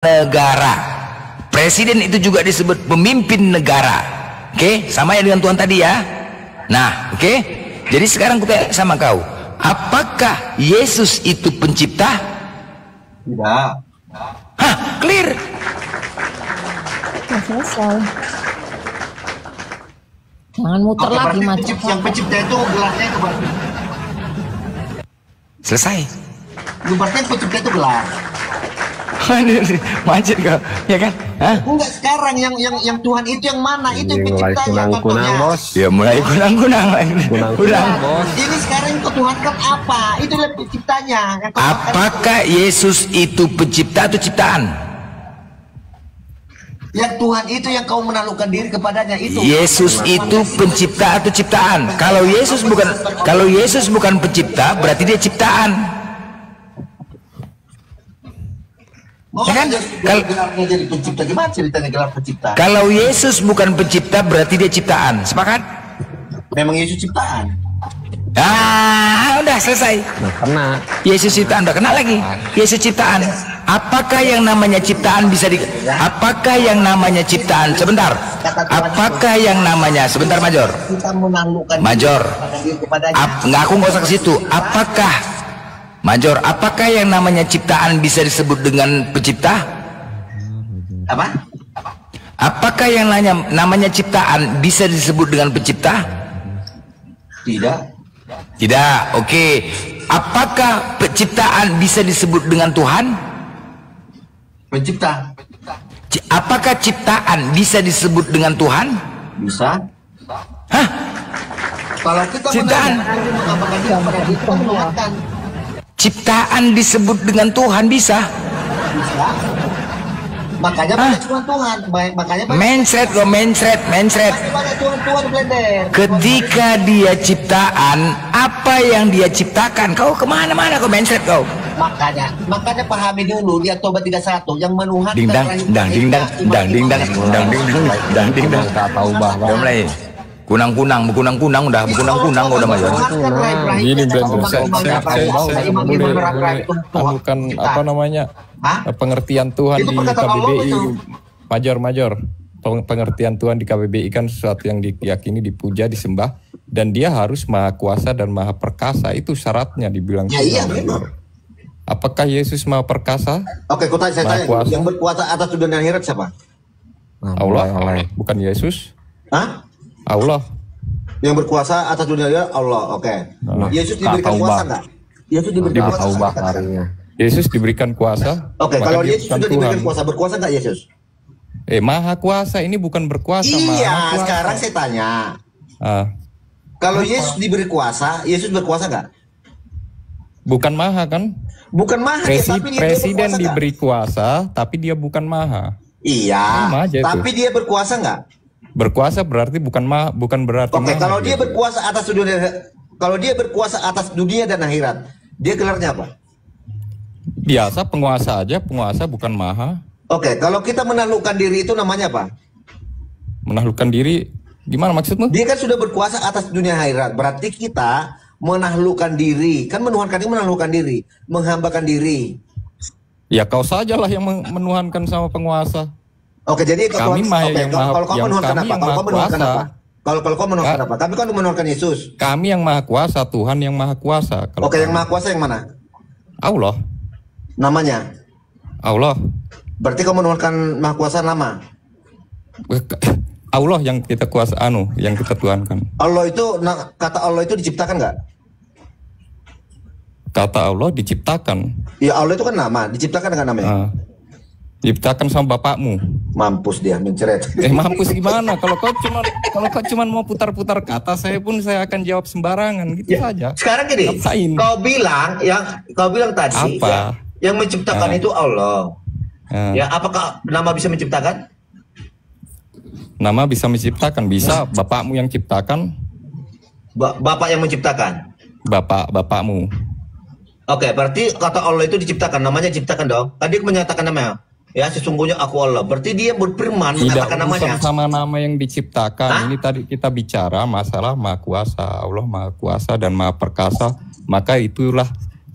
negara. Presiden itu juga disebut pemimpin negara. Oke, sama ya dengan Tuhan tadi ya. Nah, oke. Jadi sekarang kita sama kau. Apakah Yesus itu pencipta? Tidak. Hah, clear. Selesai. Jangan muter lagi macam. Yang pencipta itu gelarnya itu berarti. Selesai. Berarti pencipta itu gelar. Macet kau, ya kan? Hah? Enggak, sekarang yang Tuhan itu yang mana? Itu penciptanya kunang-kunang, bos. Ya mulai kunang-kunang. Kunang-kunang, bos. Ini sekarang yang Tuhan kan apa? Itulah penciptanya. Apakah Yesus itu pencipta atau ciptaan? Yang Tuhan itu yang kau menaklukkan diri kepadanya itu. Yesus itu pencipta atau ciptaan? Kalau Yesus bukan pencipta, berarti dia ciptaan. Ya kan? Gelarnya jadi pencipta, gimana ceritanya gelar pencipta? Kalau Yesus bukan pencipta, berarti dia ciptaan. Sepakat? Memang Yesus ciptaan. Udah selesai. Kena. Yesus ciptaan, udah kena lagi. Yesus ciptaan. Apakah yang namanya ciptaan bisa Apakah yang namanya ciptaan? Sebentar. Apakah yang namanya? Sebentar, Major. Kita menaklukkan Major. Nggak, aku nggak usah ke situ. Major, apakah yang namanya ciptaan bisa disebut dengan pencipta? Apa? Apakah yang namanya ciptaan bisa disebut dengan pencipta? Tidak. Tidak, oke. Apakah penciptaan bisa disebut dengan Tuhan? Pencipta. Apakah ciptaan bisa disebut dengan Tuhan? Bisa. Hah? Kalau kita Ciptaan. menuhankan. Ciptaan disebut dengan Tuhan bisa? Bisa. Makanya banyak Tuhan. Makanya Mencret. banyak Tuhan blender. Ketika dia ciptaan, apa yang dia ciptakan? Kau kemana-mana kau mencret kau? Makanya pahami dulu, dia tobat 31 yang menuhankan. Ding dang. Tak tahu bahwa. Udah mulai. Kunang-kunang udah Major. Ini blender saya boleh bukan apa namanya pengertian Tuhan di KBBI Major pengertian Tuhan di KBBI kan sesuatu yang diyakini, dipuja, disembah, dan dia harus maha kuasa dan maha perkasa, itu syaratnya dibilang. Iya benar. Apakah Yesus maha perkasa? Oke, saya tanya, yang berkuasa atas dunia dan akhirat siapa? Allah, bukan Yesus. Hah? Allah. Yang berkuasa atas dunia Allah. Oke. Yesus diberikan kuasa enggak? Yesus diberikan kuasa. Yesus diberikan kuasa. Oke, kalau Yesus sudah diberikan kuasa, berkuasa enggak Yesus? Maha kuasa ini bukan berkuasa. Iya, sekarang saya tanya. Kalau Yesus diberi kuasa, Yesus berkuasa enggak? Bukan maha kan? Bukan maha. Presiden diberi kuasa, tapi dia bukan maha. Iya. Tapi dia berkuasa enggak? Berkuasa berarti bukan berarti. Oke, kalau dia berkuasa atas dunia dan akhirat, dia gelarnya apa? Biasa penguasa aja, penguasa bukan maha. Oke, kalau kita menaklukkan diri itu namanya apa? Menaklukkan diri gimana maksudmu? Dia kan sudah berkuasa atas dunia akhirat, berarti kita menaklukkan diri, kan menuhankan itu menaklukkan diri, menghambakan diri. Ya kau sajalah yang menuhankan sama penguasa. Oke, jadi kalau kau menuhankan apa? Kalau kau menuhankan apa? Tapi kan menuhankan Yesus. Kami yang maha kuasa, Tuhan yang maha kuasa. Oke, yang maha kuasa yang mana? Allah. Namanya? Allah. Berarti kau menuhankan maha kuasa nama? Allah yang kita kuasa yang kita tuhankan. Allah itu, kata Allah itu diciptakan nggak? Kata Allah diciptakan. Ya Allah itu kan nama, diciptakan dengan namanya. Diciptakan sama bapakmu. Mampus dia mencret. Mampus gimana? Kalau kau cuma mau putar-putar kata, saya akan jawab sembarangan gitu saja. Sekarang gini, kau bilang tadi yang menciptakan itu Allah. Ya, apakah nama bisa menciptakan? Nama bisa menciptakan, bisa. Bapakmu yang ciptakan. Bapak yang menciptakan. Bapakmu. Oke, berarti kata Allah itu diciptakan, namanya ciptakan dong. Tadi menyatakan namanya. Ya, sesungguhnya aku Allah. Berarti dia berfirman mengatakan namanya. Tidak sama nama yang diciptakan. Ini tadi kita bicara masalah maha kuasa. Allah maha kuasa dan maha perkasa. Maka itulah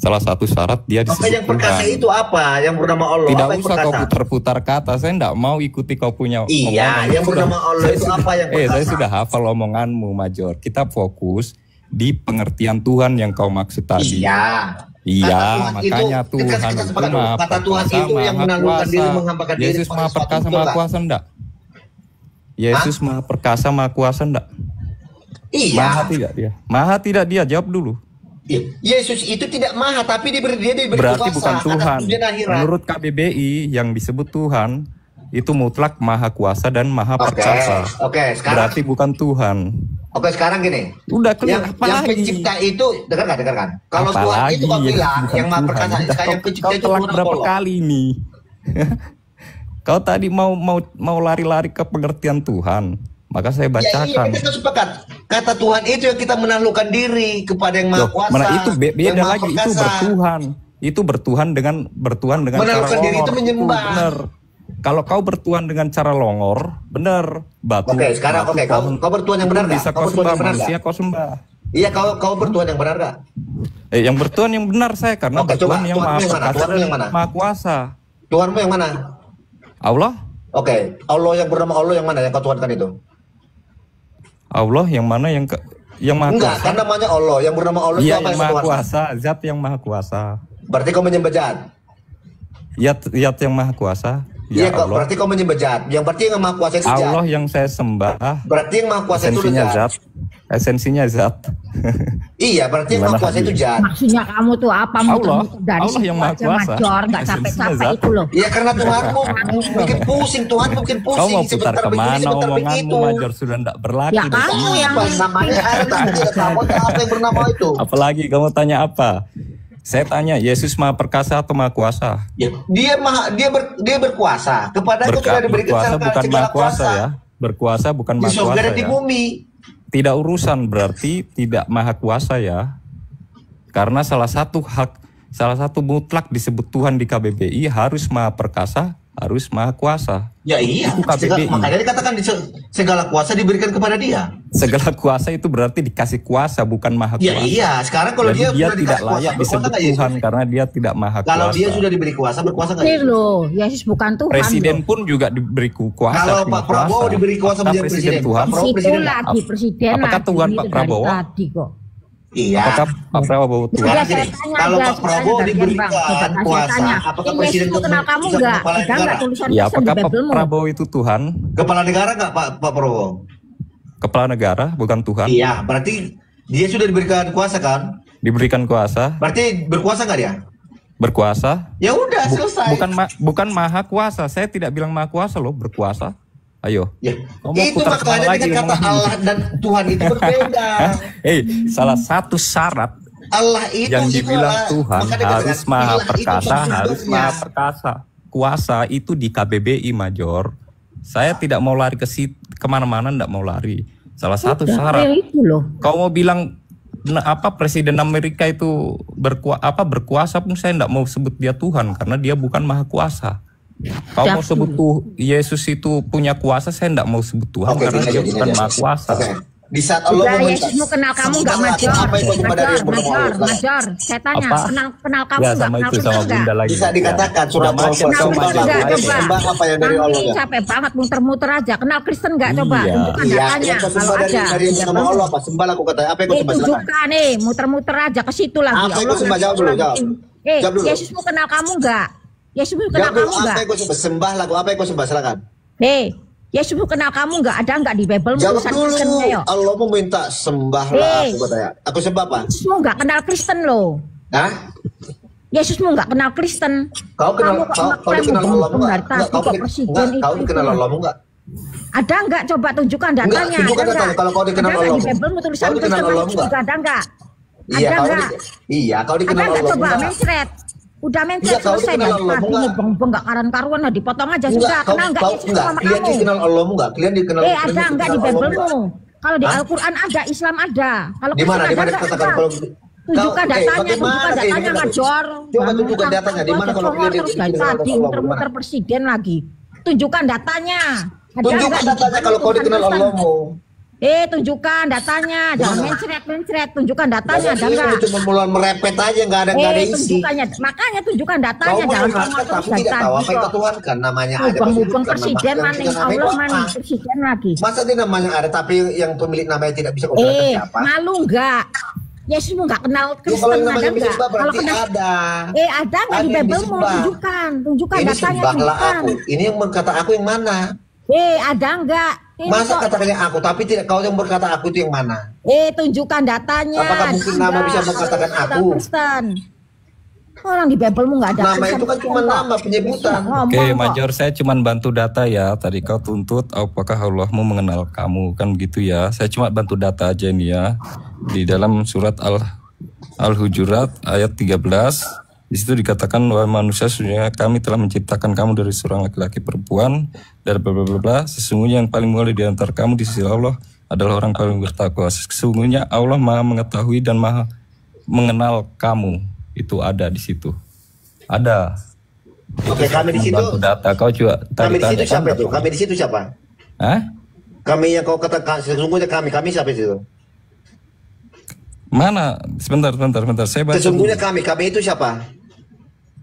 salah satu syarat dia disebut Oke, yang perkasa Tuhan. itu apa? Yang bernama Allah. Tidak apa yang usah kau perkasa? putar-putar kata. Saya tidak mau ikuti kau punya Iya, yang bernama Allah itu apa yang perkasa? saya sudah hafal omonganmu, Major. Kita fokus di pengertian Tuhan yang kau maksud tadi. Iya. Iya, Kata makanya itu, kita Tuhan itu sepakat dulu. maha Kata Tuhan perkasa, itu yang maha menaklukkan diri, kuasa. menghambakan diri Yesus kepada maha sesuatu, perkasa, betul maha nggak? kuasa enggak? Yesus maha perkasa, maha kuasa enggak? Iya. Maha tidak dia? Maha tidak dia? Jawab dulu. Iya. Yesus itu tidak maha, tapi dia diberi Berarti kuasa bukan atas Tuhan. dunia dan akhirat. Menurut KBBI yang disebut Tuhan itu mutlak maha kuasa dan maha perkasa. Oke, sekarang. Berarti bukan Tuhan. Oke, sekarang gini. Udah clear, Yang apalagi? pencipta itu, dengarkan. Kalau Tuhan Apalagi itu kau bilang bukan yang maha Tuhan. perkasa, yang pencipta Kau itu telat Tuhan berapa Allah. kali nih? Kau tadi mau lari-lari ke pengertian Tuhan. Maka saya Ya, iya, bacakan. kita sepakat. Kata Tuhan itu yang kita menaklukkan diri kepada yang maha Loh, kuasa. mana itu yang beda maha lagi, itu perkasa. bertuhan. Itu bertuhan dengan Menaklukkan cara diri itu longor. menyembah. Benar. Kalau kau bertuhan dengan cara longor, benar. Batu. Oke, sekarang batu kau bertuhan yang benar nggak? Bisa Kau kau bertuhan sembah, yang benar manusia nggak? kau sembah. Iya, kau bertuhan yang benar nggak? Yang bertuhan yang benar saya karena Oke, bertuhan coba, yang Tuhanmu maha yang mana? perkasa Tuhanmu dan yang mana? maha kuasa. Tuhanmu yang mana? Allah, Oke, Allah yang bernama Allah yang mana yang kau tuhankan itu? Allah yang mana yang maha Enggak, kuasa? kan namanya Allah. Yang bernama Allah itu Iya, apa yang yang maha kau tuhankan? kuasa, zat yang maha kuasa. Berarti kau menyembah jahat. Zat yang maha kuasa. Iya, Ya Allah. berarti kau menyembah jahat. Yang berarti yang maha kuasa itu Allah jahat. yang saya sembah. Berarti yang maha kuasa itu Esensinya jahat. zat. Esensinya zat. Iya, berarti yang maha Gimana kuasa tadi? itu jahat. Maksudnya kamu tuh apa muter-muter dari Allah situ yang maha aja, kuasa. Major, nggak Esensinya capek-capek zat. itu loh. Iya, karena Tuhanmu bikin pusing, Tuhanmu bikin Kau pusing. mau putar Sebentar begini, kemana sebentar omonganmu, begitu. Major sudah tidak berlaku. Ya di kamu sini. yang Apa namanya? Tidak tahu apa yang bernama itu. Apalagi kamu tanya apa? Saya tanya, Yesus maha perkasa atau maha kuasa? Ya, dia berkuasa. Kepada itu sudah diberikan Berkuasa bukan segala maha kuasa kuasa. ya. Berkuasa bukan Di maha surga kuasa dan di ya. bumi. Tidak urusan berarti tidak maha kuasa ya. Karena salah satu mutlak disebut Tuhan di KBBI harus maha perkasa, harus maha kuasa. Ya iya, Itu KBBI. makanya dikatakan segala kuasa diberikan kepada dia. Segala kuasa itu berarti dikasih kuasa bukan maha Ya kuasa. iya, sekarang kalau Jadi dia dia sudah tidak dikasih kuasa, layak berkuasa disebut nggak Yesus? Tuhan karena dia tidak maha kuasa. Kalau dia sudah diberi kuasa, berkuasa nggak Ini Yesus? loh, Yesus bukan Tuhan Presiden loh. pun juga diberi kuasa. Kalau punya Pak Prabowo kuasa. diberi kuasa Apakah menjadi presiden, Tuhan? Pak Prabowo Situ presiden. lagi presiden Apakah lagi, Tuhan itu Pak dari Prabowo? Tadi kok. Iya. Apakah Pak Prabowo Tuhan? Sekarang Iya, gini, saya tanya kalau aja, Pak Prabowo saya diberikan Bang. kuasa, Saya tanya, apakah ini presiden Yesus kenal kamu bisa enggak? kepala Ada negara? enggak tulisan Ya, di apakah Pak Biblemu? Prabowo itu Tuhan? Kepala negara nggak Pak Prabowo? Kepala negara bukan Tuhan? Iya, berarti dia sudah diberikan kuasa kan? Diberikan kuasa? Berarti berkuasa nggak dia? Berkuasa? Ya udah selesai. Bukan maha kuasa. Saya tidak bilang maha kuasa loh, berkuasa. Ayo. Ya, Kau mau itu putar kemana makanya lagi dengan kata ngomongnya? Allah dan Tuhan itu berbeda. Salah satu syarat Allah itu yang dibilang adalah- Tuhan makanya dikatakan, harus maha ilah itu perkasa, sesungguhnya. harus maha perkasa. Kuasa itu di KBBI, Major. Saya tidak mau lari kemana-mana, tidak mau lari. Salah satu syarat. Itu loh. Kau mau bilang Presiden Amerika itu berkuasa pun saya tidak mau sebut dia Tuhan karena dia bukan maha kuasa. Kau mau sebut Yesus itu punya kuasa, saya tidak mau sebut Tuhan Oke, karena gini dia aja, bukan gini maha aja. kuasa. Oke. Di saat Allah Sudah meminta, Yesus mau kenal kamu enggak, sembahlah Major? apa yang kau kepada dia bernama Allah. Major. Saya tanya, Apa? kenal kamu Ya enggak? sama Kenal itu Kristen sama enggak? Bunda lagi. Bisa dikatakan sudah Sama aja, Kenal sama Kristen aja. enggak? Ayo, Coba. sembah apa yang dari Allah Kami ya? capek banget muter-muter aja. Kenal Kristen enggak? Coba. Iya. Tunjukkan Iya, datanya. yang kau Kalau sembah ada. dari yang bernama Allah apa? Sembahlah aku kata. Apa yang kau sembah? Silakan. Tunjukkan nih, muter-muter aja ke situ lagi. Apa yang kau sembah? Jawab dulu, jawab. Jawab dulu. Yesus mau kenal kamu enggak? Yesus mau kenal Jawab dulu, kamu apa enggak? yang kau sembah? Sembahlah aku. Apa yang kau sembah? Silakan. Yesus mau kenal kamu enggak? Ada enggak di Bible Jawab tulisan dulu. Kristennya yo? Allah meminta sembahlah aku katanya. Aku sembah apa? Yesus mau enggak kenal Kristen loh. Hah? Yesus mau enggak kenal Kristen. Kau kenal Kamu kok kau ngeklaim dikenal Allah bengong dari enggak? tadi kok presiden Kau itu. dikenal Allah enggak? Ada enggak? Coba tunjukkan datanya. Enggak, tunjukkan Ada datanya. enggak? Kalau kau dikenal Ada enggak Allah. di Bible tulisan Kau dikenal Kristen Allah Yesus enggak? juga ada enggak? Iya, Ada kau enggak? iya, kau Ada dikenal enggak? Allah Coba enggak? mencret. Udah Iya, mencret kau selesai dikenal dari Allah tadi enggak? nih beng-beng karan-karuan lah dipotong aja Enggak, sudah. Kenal enggak kau Yesus enggak. sama Kalian kamu? dikenal Allah enggak? Kalian dikenal Ada enggak di Biblemu? Kalau di Hah? Al-Quran ada, Islam ada. Kalau Di mana? Kristen Di mana ada dikatakan enggak? kalau Tunjukkan datanya, bagaimana tunjukkan datanya ini? Major. Coba tunjukkan datanya. Di mana kalau Congor dia terus dari dikenal tadi Allah, muter-muter gimana? presiden lagi. Tunjukkan datanya. Ada Tunjukkan enggak di datanya Bible kalau kau tulisan dikenal Kristen? Allahmu. Tunjukkan datanya, jangan mencret, tunjukkan datanya, ada Ini enggak? cuma mulai merepet aja, nggak ada isi. Tunjukkannya, makanya tunjukkan datanya, Kau jangan mengatakan ngomong terus tapi tidak tahu apa yang kok. Tuhan kan namanya ada. Mubeng presiden Yang mana, punya nama itu Allah apa? mana, presiden lagi. Masa dia namanya ada tapi yang pemilik namanya tidak bisa kau katakan siapa? Malu enggak? Yesus nggak kenal Kalau Kristen, yang ada namanya enggak? disembah Kalau berarti kenal, ada. ada nggak di Ada yang Bible-mu? disembah. Tunjukkan Ini datanya, sembahlah tunjukkan. aku. Ini yang berkata aku yang mana? Ada enggak? Ini Masa kok- katakannya aku tapi tidak kau yang berkata aku itu yang mana? Tunjukkan datanya. Apakah mungkin nama bisa mengatakan aku? Kristen. Orang di Bible-mu nggak ada. Nama Kristen itu kan cuma kok. nama penyebutan. Ngomong Oke, kok. Major, saya cuma bantu data ya. Tadi kau tuntut apakah Allahmu mengenal kamu, kan gitu ya. Saya cuma bantu data aja nih ya. Di dalam surat Al-Hujurat ayat 13, di situ dikatakan wahai manusia, sesungguhnya kami telah menciptakan kamu dari seorang laki-laki perempuan dari bla bla bla bla. Sesungguhnya yang paling mulia di antara kamu di sisi Allah adalah orang paling bertakwa. Sesungguhnya Allah Maha mengetahui dan Maha mengenal kamu. Itu ada di situ. Ada. Oke, kami di situ. Bantu data. Kau juga Kami di situ tanya, siapa kan? itu? Kami di situ siapa? Hah? Kami yang kau katakan sesungguhnya kami siapa itu? Mana? Sebentar. Saya baca Sesungguhnya dulu. kami itu siapa?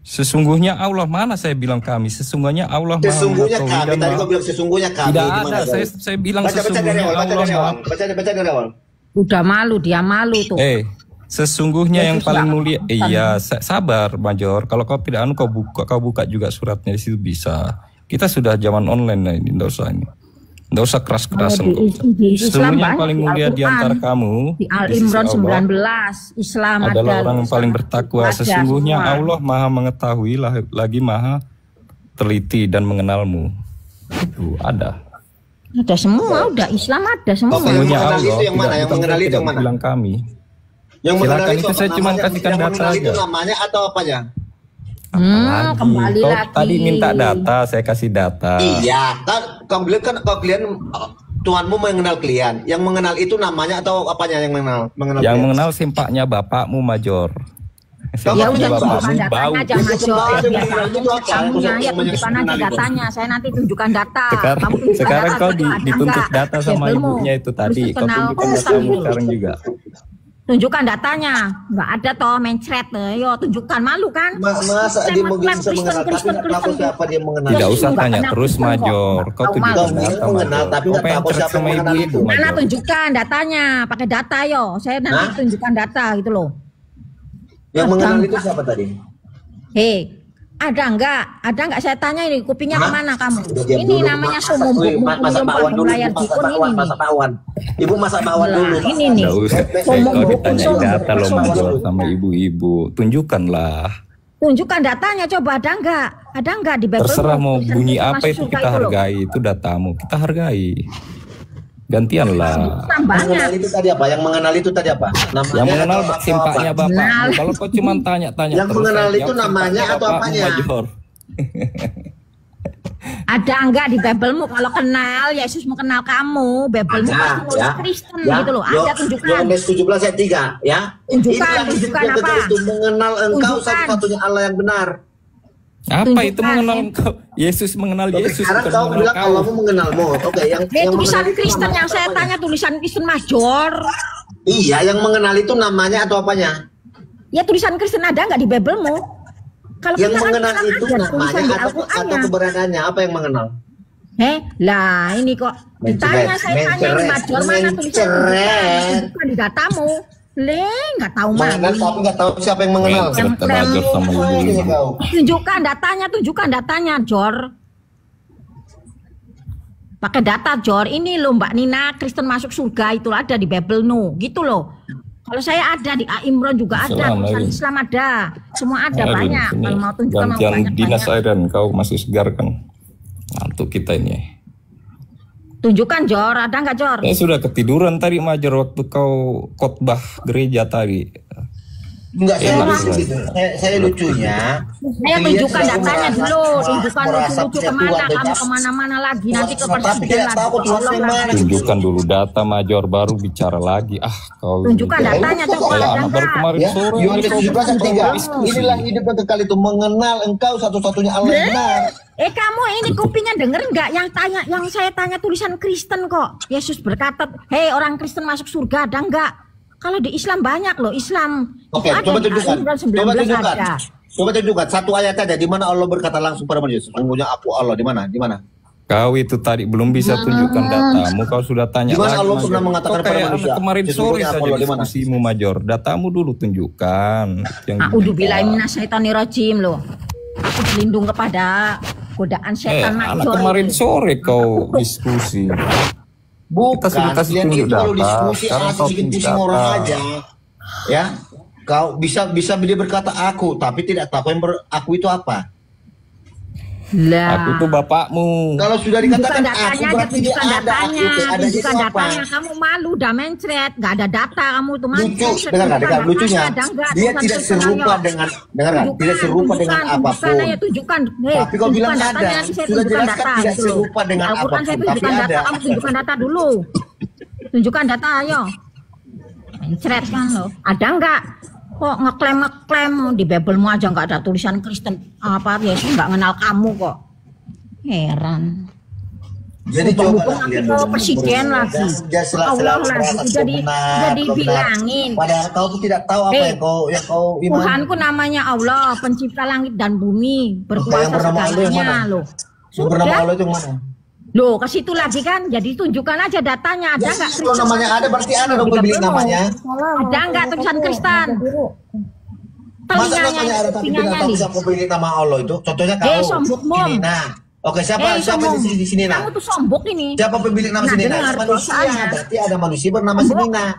Sesungguhnya Allah, mana saya bilang kami? Sesungguhnya Allah Maha Sesungguhnya mengetahui kami. dan Tadi Maha- kau bilang sesungguhnya kami. Tidak Di ada. mana kau? Saya bilang Baca dari sesungguhnya awal, Allah Maha. baca dari awal. Udah malu, dia malu tuh. Sesungguhnya yang Yesus paling nggak mulia. akan. Iya, sabar, Major. Kalau kau tidak kau buka juga suratnya di situ bisa. Kita sudah zaman online nah ini, enggak usah ini. Enggak usah keras-kerasan. Kalau di Islam Sesungguhnya yang banyak, paling di mulia di Al-Quran. antara kamu Di di Al sisi Imran Allah 19, Islam adalah ada. orang yang paling bertakwa. Ada Sesungguhnya semua. Allah Maha mengetahui lagi Maha teliti dan mengenalmu. Itu ada. Ada semua, udah Islam ada semua. Oke, Sesungguhnya mengenal Allah. itu yang mana? Yang bukan mengenal itu tidak yang mana? bilang kami. Yang Silakan, mengenal itu apa saya cuma namanya? kasihkan Yang data mengenal itu aja. namanya atau apanya? Apalagi? Kembali Kau lagi. tadi minta data, saya kasih data. Iya, kan kau klien tuanmu mengenal klien. Yang mengenal itu namanya atau apanya yang mengenal? Yang klien? mengenal simpaknya bapakmu, Major. Ya Kamu udah juga tunjukkan bau. datanya aja Itu Major. semua ada Biar mengenal itu kamu apa? kamunya ya Yang tunjukkan aja mengenal itu. datanya. Saya nanti tunjukkan data. Sekarang, Kamu tunjukkan sekarang data, kau ada dituntut enggak? data sama Bible-mu. ibunya itu tadi. Terus Kau kenal tunjukkan Kristen datamu gitu. sekarang juga. Tunjukkan datanya. Enggak ada toh mencret. Yo tunjukkan, malu kan? Masa dia bisa mengenal tapi nggak tahu siapa dia mengenal? Tidak Yesus usah nggak tanya kenal terus, Kristen kok. Major. Kau Tahu tunjukkan malu. data, Mengenal, Major. tapi Kau nggak pengen tahu chat siapa sama yang mengenal ibu-ibu, itu. Mana Major. tunjukkan datanya, pakai data yo. Saya nanti Hah? tunjukkan data gitu loh. Yang Ada mengenal enggak? itu siapa tadi? Hei, ada enggak saya tanya ini kupingnya Hah? kemana kamu? Udah diam Ini dulu, namanya masak sumum dulu, masak bakwan dulu, layar masak dikun bakwan, ini nih. masak bakwan. Ibu masak bakwan Lah, dulu. ini nih. Nggak usah. Sumum Kau bukun, ditanya sumum data loh, bukun, Major, sumum. sama ibu-ibu. Tunjukkanlah. Tunjukkan datanya coba ada enggak? Ada enggak di Bible? Terserah mau Tulisan bunyi Kristen apa masuk itu surga kita loh. hargai. Itu datamu. Kita hargai. Gantianlah. Tambahnya. Mengenal itu tadi apa? Yang mengenal itu tadi apa? Namanya Yang mengenal atau apa? simpaknya Kenal. bapakmu. Kalau kau cuma tanya-tanya Yang terus, mengenal saya itu jawab namanya simpaknya atau bapakmu, apanya? Major. Ada enggak di Bible-mu kalau kenal Yesus mau kenal kamu, Bible-mu Ada, pasti nulis ya. Kristen Ya, gitu loh. Ada tunjukkan. Yohanes 17 ayat 3 ya. Tunjukkan, Inilah tunjukkan yang apa? kejar itu mengenal engkau Tunjukkan. satu-satunya Allah yang benar. Apa Tunjukkan, itu mengenal ya. engkau? Yesus mengenal Oke, Yesus, sekarang bukan kau mengenal bilang kau. Allahmu mengenalmu. Oke, yang Tulisan mengenal itu Kristen namanya yang saya apanya? tanya tulisan Kristen Major. Iya, yang mengenal itu namanya atau apanya? Ya tulisan Kristen ada nggak di Bible-mu? Kalau Yang kita kan mengenal Islam itu ada tulisan namanya di atau Al-Qur'annya. keberadaannya? Apa yang mengenal? Lah ini kok ditanya saya tanya ini Major mana tulisan mencret. bukan di datamu. Nggak tahu mana. Mengenal tapi nggak tahu siapa yang mengenal. Mencret, Major sama Ini ibu-ibu. kau. Tunjukkan datanya, Jor. Pakai data, Jor. Ini loh Mbak Nina, Kristen masuk surga itu ada di Bible no, gitu loh. Kalau saya ada di Imran juga ada, Islam, tulisan Arin. Islam ada, semua ada Arin, banyak. sini. Kalau mau tunjukkan mau Gantian dinas banyak. Aidan, kau masih segar kan? Ngantuk kita ini. Tunjukkan, Jor. Ada nggak, Jor? Saya sudah ketiduran tadi, Major, waktu kau khotbah gereja tadi. Enggak, saya lucu gitu. Saya lucunya. Saya tunjukkan datanya dulu, tunjukkan lucu-lucu kemana, kamu kemana-mana lagi, nanti ke presiden lagi. Tunjukkan dulu data Major, baru bicara lagi. Kau tunjukkan datanya coba. Kayak anak baru kemarin sore. Yohanes 17:3. Inilah hidup yang kekal itu, mengenal Engkau satu-satunya Allah yang benar. Kamu ini kupingnya denger nggak yang saya tanya tulisan Kristen kok. Yesus berkata, hei orang Kristen masuk surga, ada nggak? Kalau di Islam banyak loh, Islam. Oke, coba tunjukkan. Ada. Coba tunjukkan satu ayat aja di mana Allah berkata langsung pada Yesus, sesungguhnya aku Allah, di mana? Di mana? Kau itu tadi belum bisa tunjukkan datamu, kau sudah tanya. Di mana Allah pernah mengatakan pada manusia? Kemarin sore saja diskusimu Major, datamu dulu tunjukkan. A'udzubillahi minasyaitonirrajim loh. Aku berlindung kepada godaan setan Major. Kemarin sore kau diskusi. Bukan, kalian itu kalau diskusi bikin pusing orang aja, ya. Kau bisa dia berkata aku, tapi tidak tahu yang aku itu apa. Lah. Aku itu bapakmu. Kalau sudah dikatakan aku, berarti dia ada. Tunjukkan datanya. Kamu malu, udah mencret, nggak ada data kamu tuh. Lucu, dengar, lucunya. Dia tidak serupa dengan, tidak serupa dengan apapun. Tunjukkan. Tapi kau bilang ada, sudah jelaskan tidak serupa dengan apapun. Tapi ada. Kamu tunjukkan data dulu. Tunjukkan data, ayo. Mencret kan lo. Ada nggak? Kok ngeklaim di Bibelmu aja nggak ada tulisan Kristen apa Yesus nggak kenal kamu kok. Heran. Jadi coba lihat presiden lagi. Allah lagi udah dibilangin. Padahal kau tuh tidak tahu apa yang kau imani. Tuhanku namanya Allah, pencipta langit dan bumi, berkuasa segalanya loh. Sudah. Allah itu mana? Loh, ke situ lagi kan, jadi tunjukkan aja datanya, ada nggak? Kalau namanya ada, berarti ada dong pemilik namanya. Ada nggak tulisan Kristen? Masa namanya ada tapi tidak tahu siapa pemilik nama Allah itu? Contohnya kau, Sinina. Oke, siapa di sini? Kamu tuh sombok ini. Siapa pemilik nama Sinina? Manusia, berarti ada manusia bernama Sinina.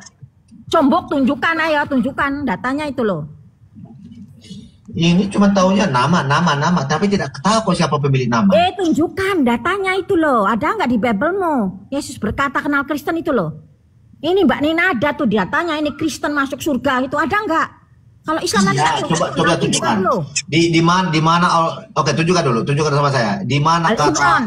Sombok, tunjukkan ayo, tunjukkan datanya itu loh. Ini cuma tahunya nama, tapi tidak tahu siapa pemilik nama. Tunjukkan datanya itu loh. Ada nggak di Bibelmu? Yesus berkata kenal Kristen itu loh. Ini Mbak Nina ada tuh datanya. Ini Kristen masuk surga itu ada nggak? Kalau Islam ada. Coba tunjukkan. Di mana? Oke, tunjukkan dulu. Tunjukkan sama saya. Di mana kata? Tunjukkan.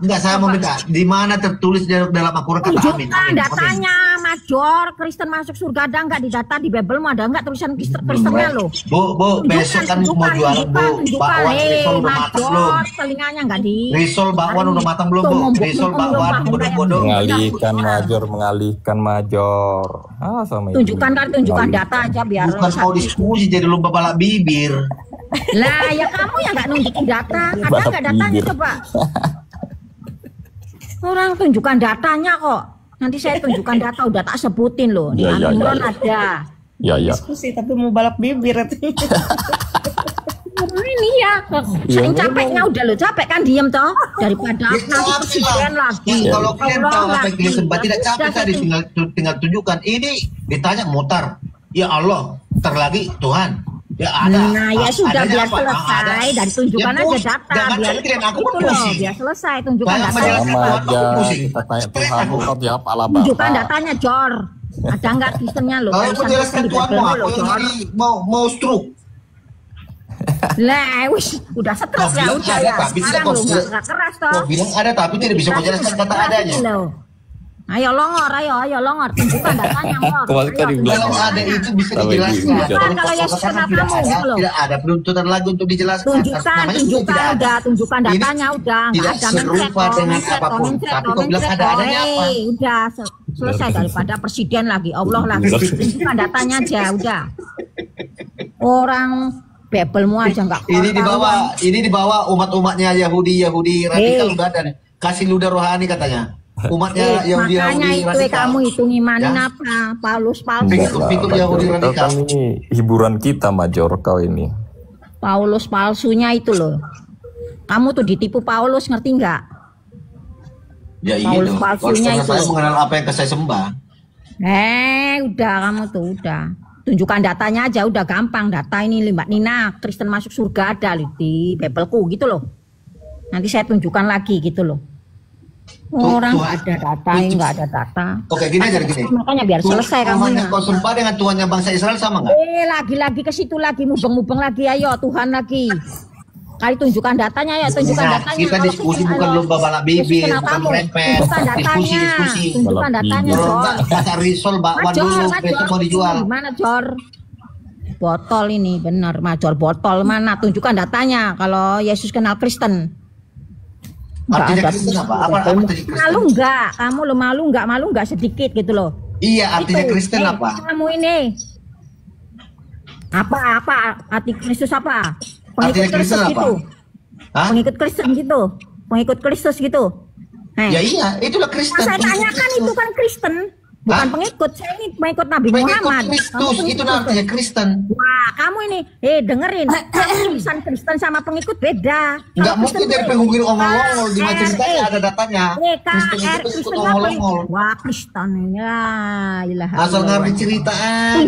Enggak, saya mau minta. Di mana tertulis dalam Al-Quran kata amin? Tunjukkan datanya, Major. Kristen masuk surga ada nggak di data di Bibelmu? Ada nggak tulisan Kristennya loh? Bu, besok kan mau jualan Bu. Bakwan risol udah matang belum? Telinganya nggak di. Risol bakwan udah matang belum Bu? Risol bakwan bodoh-bodoh. Mengalihkan Major. Sama tunjukkan data aja biar. Bukan mau diskusi jadi lomba balap bibir. Lah ya kamu yang nggak nunjukin data, ada nggak datanya coba? Orang tunjukkan datanya kok. Nanti saya tunjukkan data, udah tak sebutin loh. Di Al-Quran ada. Diskusi tapi mau balap bibir. Ini ya, saya capeknya udah lo capek kan diem toh daripada nanti presiden lagi. Kalau kalian tahu apa yang kalian sebut tidak capek tadi tinggal tunjukkan. Ini ditanya mutar, ya Allah, terlagi Tuhan. Ya ada. Nah ya sudah biar selesai dan tunjukkan aja data biar aku itu loh biar selesai tunjukkan datanya. Tunjukkan datanya Jor. Ada nggak Kristennya loh? Kalau menjelaskan Tuhanmu aku ini mau stroke. Lah, udah stres ya udah ya. Sekarang lu nggak keras toh. Kau bilang ada tapi tidak bisa menjelaskan kata adanya. Ayo longor, tunjukkan datanya ngor. Kalau ada itu bisa dijelaskan. Kalau Yesus kenal kamu gitu loh. Tidak ada penuntutan lagi untuk dijelaskan. Tunjukkan datanya udah. Nggak ada serupa dengan apapun. Tapi kau bilang ada adanya apa? Udah selesai daripada presiden lagi, Allah lagi. Tunjukkan datanya aja udah. Orang Bibelmu aja nggak. Ini dibawa umat-umatnya Yahudi radikal udah ada nih. Kasih ludah rohani katanya. Umatnya Yahudi itu radikal. Kamu itu ngimanin apa? Paulus palsu. Pikir Yahudi radikal. Ini hiburan kita Major kau ini. Paulus palsunya itu loh. Kamu tuh ditipu Paulus, ngerti nggak? Ya iya Paulus dong. palsunya itu. Saya mengenal apa yang saya sembah. Udah kamu tuh udah. Tunjukkan datanya aja udah gampang. Data ini Mbak Nina, Kristen masuk surga ada di Bibelku gitu loh. Nanti saya tunjukkan lagi gitu loh. Orang nggak ada data, nggak ada data. Oke, gini aja gini. Makanya biar selesai kamu. Tuhan yang kau sembah dengan Tuhannya bangsa Israel sama nggak? Lagi-lagi ke situ lagi, mubeng-mubeng lagi, ayo Tuhan lagi. Kali tunjukkan datanya ya, tunjukkan datanya. Kita diskusi bukan lomba balap bibir, bukan merepet. Tunjukkan datanya. Tunjukkan datanya, Jor. Baca risol, bakwan dulu, besok mau dijual. Gimana, Jor? Botol ini, benar, Major. Botol mana? Tunjukkan datanya kalau Yesus kenal Kristen. Artinya Kristen apa? Apa artinya Kristen? Malu enggak? Kamu lo malu enggak sedikit gitu loh. Iya, artinya Kristen apa? Kamu ini. Apa arti Kristus apa? Pengikut Kristus gitu. Pengikut Kristen gitu. Pengikut Kristus gitu. Ya iya, itulah Kristen. Saya tanyakan itu kan Kristen. Bukan pengikut, saya ini pengikut Nabi Muhammad. Kristus, itu artinya Kristen. Wah, kamu ini, dengerin. Tulisan Kristen sama pengikut beda. Enggak mungkin dari pengukir ongol-ongol di majelis ada datanya. Kristen itu pengikut ongol-ongol. Wah, Kristen ya, ilah. Asal ngerti cerita aja.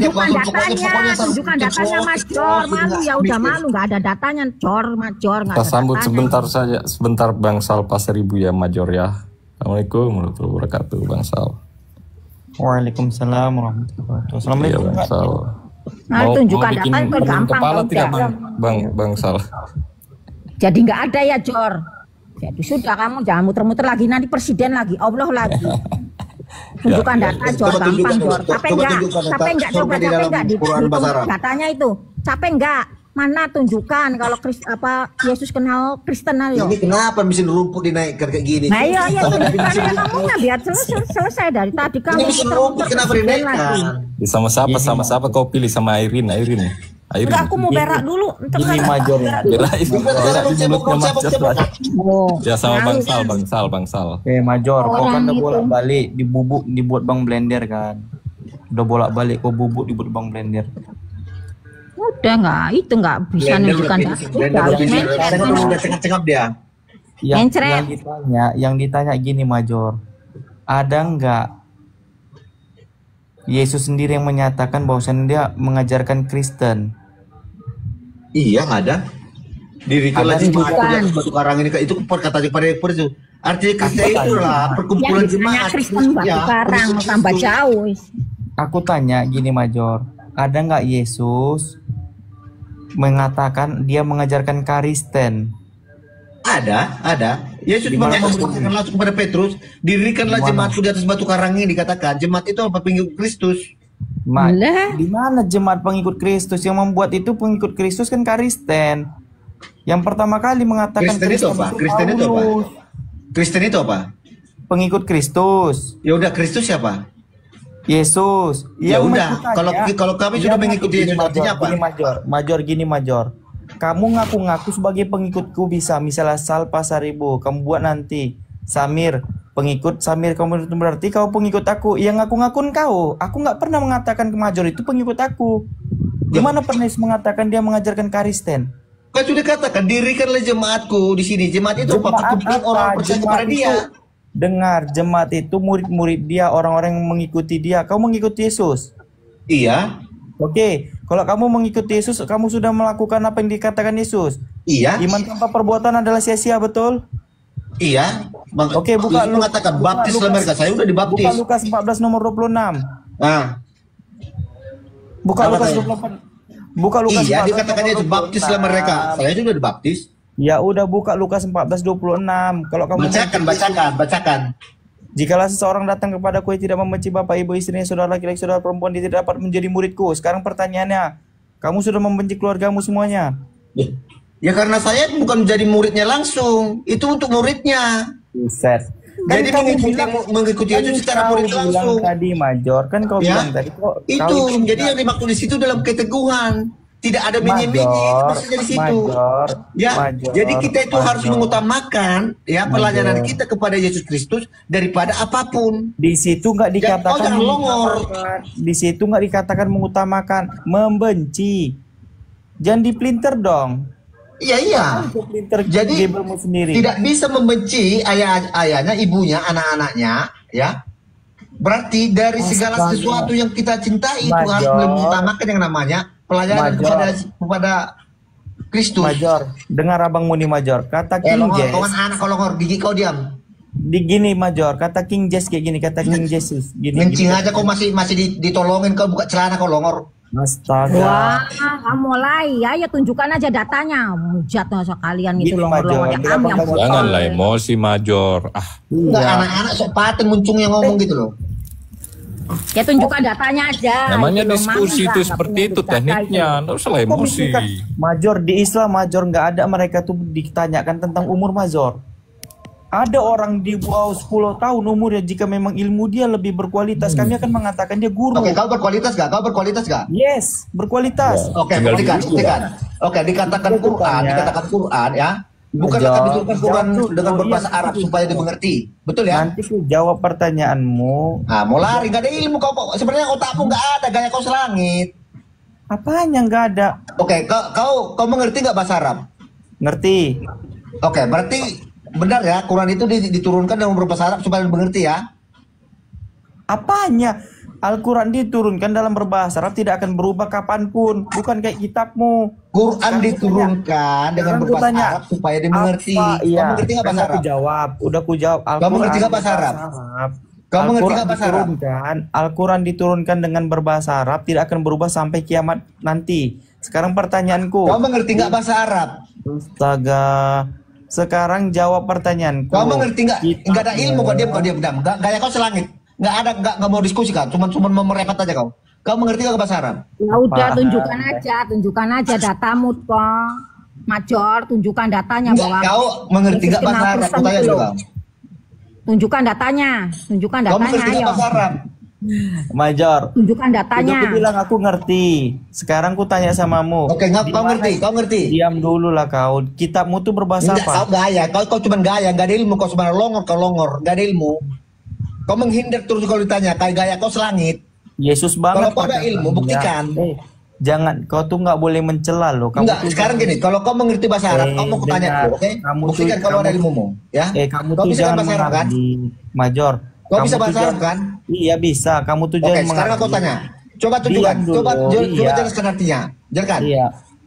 Tunjukkan datanya, Major. Malu ya udah malu, nggak ada datanya, Major. Kita sambut sebentar saja, sebentar Bang Sal Pasar Ibu ya, Major ya. Assalamualaikum warahmatullahi wabarakatuh, Bang Sal. Waalaikumsalam warahmatullahi wabarakatuh. Assalamualaikum. Ya, Bang Sal. Tunjukkan data itu gampang kepala tidak Bang Sal. Jadi nggak ada ya, Jor. Jadi sudah, kamu jangan muter-muter lagi, nanti presiden lagi, Allah lagi. Tunjukkan data, Jor, gampang, Jor. Capek nggak coba di datanya itu. Capek nggak? Mana tunjukkan kalau Yesus kenal Kristen ayo. Ini kenapa mesin rumput dinaikkan kayak gini? Nah iya tunjukkan ya kamu biar selesai dari tadi kamu. Ini mesin rumput kenapa dinaikkan? Sama siapa kau pilih sama Airin. Enggak, aku mau berak dulu. Ini Major. Ya sama Bang Sal. Major, kau kan udah bolak-balik dibuat Bang Blender kan. Udah bolak-balik kau bubuk dibuat Bang Blender. Udah nggak bisa nunjukkan udah cengap-cengap dia. Yang ditanya gini, Major, ada nggak Yesus sendiri yang menyatakan bahwasannya dia mengajarkan Kristen? Iya, nggak ada. Dirikanlah jemaat batu karang ini, itu perkataan kepada itu. Artinya Kristen itulah perkumpulan jemaat. Kristen batu karang tambah jauh. Aku tanya gini, Major, ada nggak Yesus mengatakan dia mengajarkan Kristen? Ada. Yesus mengatakan langsung kepada Petrus, dirikanlah jemaatku di atas batu karang ini, dikatakan jemaat itu apa? Pengikut Kristus. Di mana jemaat pengikut Kristus? Yang membuat itu pengikut Kristus kan Kristen. Yang pertama kali mengatakan Kristen itu apa? Kristen itu apa? Pengikut Kristus. Ya udah, Kristus siapa? Yesus. Ya udah, kalau kami sudah mengikuti Yesus, artinya apa? Major. Kamu ngaku-ngaku sebagai pengikutku bisa, misalnya Sal Pasar Ibu, kamu buat nanti Samir, pengikut Samir, kamu berarti kau pengikut aku. Yang ngaku-ngakun kau. Aku nggak pernah mengatakan ke Major itu pengikut aku. Gimana pernah mengatakan dia mengajarkan Kristen? Kau sudah katakan dirikanlah jemaatku di sini. Jemaat itu apa? Perkumpulan orang percaya kepada dia. Dengar, jemaat itu murid-murid dia, orang-orang yang mengikuti dia. Kau mengikuti Yesus? Iya. Oke, kalau kamu mengikuti Yesus, kamu sudah melakukan apa yang dikatakan Yesus? Iya. Iman tanpa perbuatan adalah sia-sia, betul? Iya. Oke, buka mengatakan baptislah mereka. Saya udah dibaptis. Buka Lukas 14 nomor 26. Nah. Buka Lukas 28. Buka Lukas 14. Iya, dikatakannya itu baptislah mereka. Saya sudah dibaptis. Ya udah, buka Lukas 14:26. Kalau kamu bacakan. Jikalau seseorang datang kepadaku yang tidak membenci bapak, ibu, istrinya, saudara laki-laki, saudara perempuan, dia tidak dapat menjadi muridku. Sekarang pertanyaannya, kamu sudah membenci keluargamu semuanya? Ya karena saya bukan menjadi muridnya langsung. Itu untuk muridnya. Buset. Jadi mengikuti itu secara murid langsung. Tadi Major, kan kau bilang tadi kok. Itu, jadi yang dimaksud di situ dalam keteguhan. Tidak ada menye-menye maksudnya di situ. Jadi kita itu harus mengutamakan pelayanan kita kepada Yesus Kristus daripada apapun. Di situ nggak dikatakan Di situ nggak dikatakan mengutamakan, membenci. Jangan dipelintir dong. Iya. Jadi tidak bisa membenci ayahnya, ibunya, anak-anaknya, ya. Berarti dari segala sesuatu yang kita cintai itu harus mengutamakan yang namanya pelayanan kepada Kristus. Major, dengar Abang Muni Major. Kata King James. Anak kolongor, gigi kau diam. Di gini Major, kata King James kayak gini, kata King Jesus gini. Ngencing gini. aja kau masih ditolongin, kau buka celana kau longor. Wah, Astaga. mulai ya tunjukkan aja datanya. Mujat sekalian gitu Gini, longor-longor Major, ya kami yang foto. Janganlah emosi Major. Enggak, Iya. anak-anak sok paten muncungnya ngomong gitu loh. Ya tunjukkan datanya aja. Namanya Itu loh, diskusi Mama, itu nggak seperti punya itu data tekniknya. Nggak usah emosi. Major di Islam Major nggak ada mereka tuh ditanyakan tentang umur Major. Ada orang di bawah 10 tahun umurnya, jika memang ilmu dia lebih berkualitas, kami akan mengatakan dia guru. Oke, kau berkualitas gak? Kau berkualitas gak? Yes, berkualitas. Oke, Tinggal buktikan. Oke, dikatakan Quran ya. Bukanlah kami turunkan Quran dengan berbahasa Arab supaya dimengerti. Betul ya? Nanti ku jawab pertanyaanmu. Nah, mau lari, gak ada ilmu kau. Sebenarnya otakmu gak ada, gaya kau selangit. Apanya nggak ada? Oke, kau mengerti gak bahasa Arab? Ngerti? Oke, berarti benar ya, Quran itu diturunkan dengan berbahasa Arab supaya mengerti ya? Apanya? Al-Quran diturunkan dalam berbahasa Arab tidak akan berubah kapanpun. Bukan kayak kitabmu. Quran diturunkan dengan berbahasa Arab supaya dimengerti. Iya. Kau mengerti gak bahasa Arab? Udah ku jawab. Kau mengerti gak bahasa Arab? Kau mengerti gak bahasa Arab? Al-Quran diturunkan dengan berbahasa Arab tidak akan berubah sampai kiamat nanti. Sekarang pertanyaanku. Kau mengerti gak bahasa Arab? Astaga. Sekarang jawab pertanyaanku. Kau mengerti nggak? Nggak ada ilmu, kau diam. Gaya kau selangit. Nggak mau diskusi kan? Cuma mau merepet aja kau. Kau mengerti nggak bahasa Arab? Ya udah, tunjukkan aja datamu toh. Major, tunjukkan datanya bahwa Kau mengerti nggak bahasa Arab? Aku tanya juga. Tunjukkan datanya, Kau mengerti nggak ayo. bahasa Arab? Major. Tunjukkan datanya. Aku bilang aku ngerti. Sekarang ku tanya samamu. Oke, kau ngerti. Diam dulu lah kau. Kitabmu tuh berbahasa Enggak, apa? kau gaya. Kau cuma gaya, nggak ada ilmu. Kau sebenarnya longor, nggak ada ilmu. Kau menghindar terus kalau ditanya. Kayak gaya kau selangit. Yesus banget. Kalau kau ada ilmu, buktikan. Jangan, kau tuh nggak boleh mencela loh. Enggak, sekarang gini. Kalau kau mengerti bahasa Arab, kau mau kutanya, oke? Buktikan kalau ada ilmumu, ya. Kamu Kau tuh bisa jangan bahasa Arab kan? Major. Kau bisa Kamu tuh bahasa Arab kan? Iya bisa. Kamu tuh Oke, jangan sekarang aku tanya. Coba tunjukkan. Coba jelaskan artinya. Jelaskan. Iya.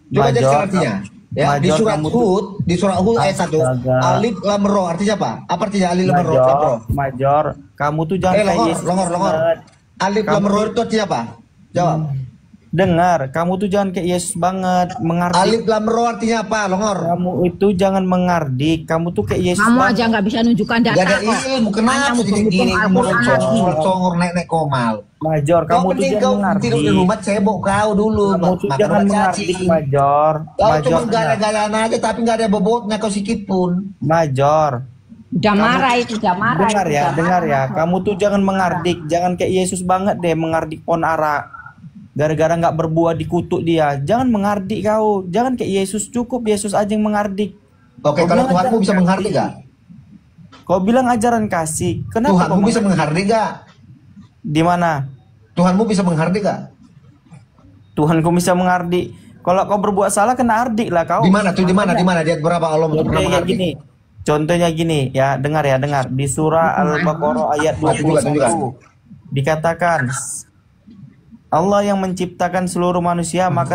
Coba jelaskan artinya. Ya, Major, di surat Hud ayat 1, alif lam ro artinya apa? Apa artinya alif lam ro? Major, kamu tuh jangan kayak Yesus. Longor. Alif lam ro itu artinya apa? Jawab. Dengar, kamu tuh jangan kayak Yesus banget, mengardik. Alif lam ro artinya apa? Longor. Kamu itu jangan mengardik, kamu tuh kayak Yesus. Kamu banget. aja nggak bisa nunjukkan data Gak ada kok. ilmu, kenapa jadi gini? Songor naik komal. Major, kamu tuh jangan mengardik. Tidur di rumah cebok kau dulu. Kamu tuh jangan mengardik, Major. Kau Major, cuma gaya-gayaan aja, tapi nggak ada bobotnya kau sikit pun. Major. Udah marah itu, udah marah. Dengar ya. Kamu tuh jangan mengardik, jangan kayak Yesus banget deh mengardik ponara. Gara-gara nggak berbuah dikutuk dia. Jangan mengardik kau. Jangan kayak Yesus, cukup Yesus aja yang mengardik. Oke, kalau Tuhanmu bisa menghardik gak? Kau bilang ajaran kasih. Kenapa Tuhanmu bisa menghardik gak? Di mana? Tuhanmu bisa menghardik gak? Tuhanku bisa menghardik. Kalau kau berbuat salah kena hardik lah kau. Di mana tuh? Di mana? Di ayat berapa Allah pernah menghardik? Contohnya gini ya, dengar ya, dengar. Di surah Al-Baqarah ayat 21 dikatakan Allah yang menciptakan seluruh manusia maka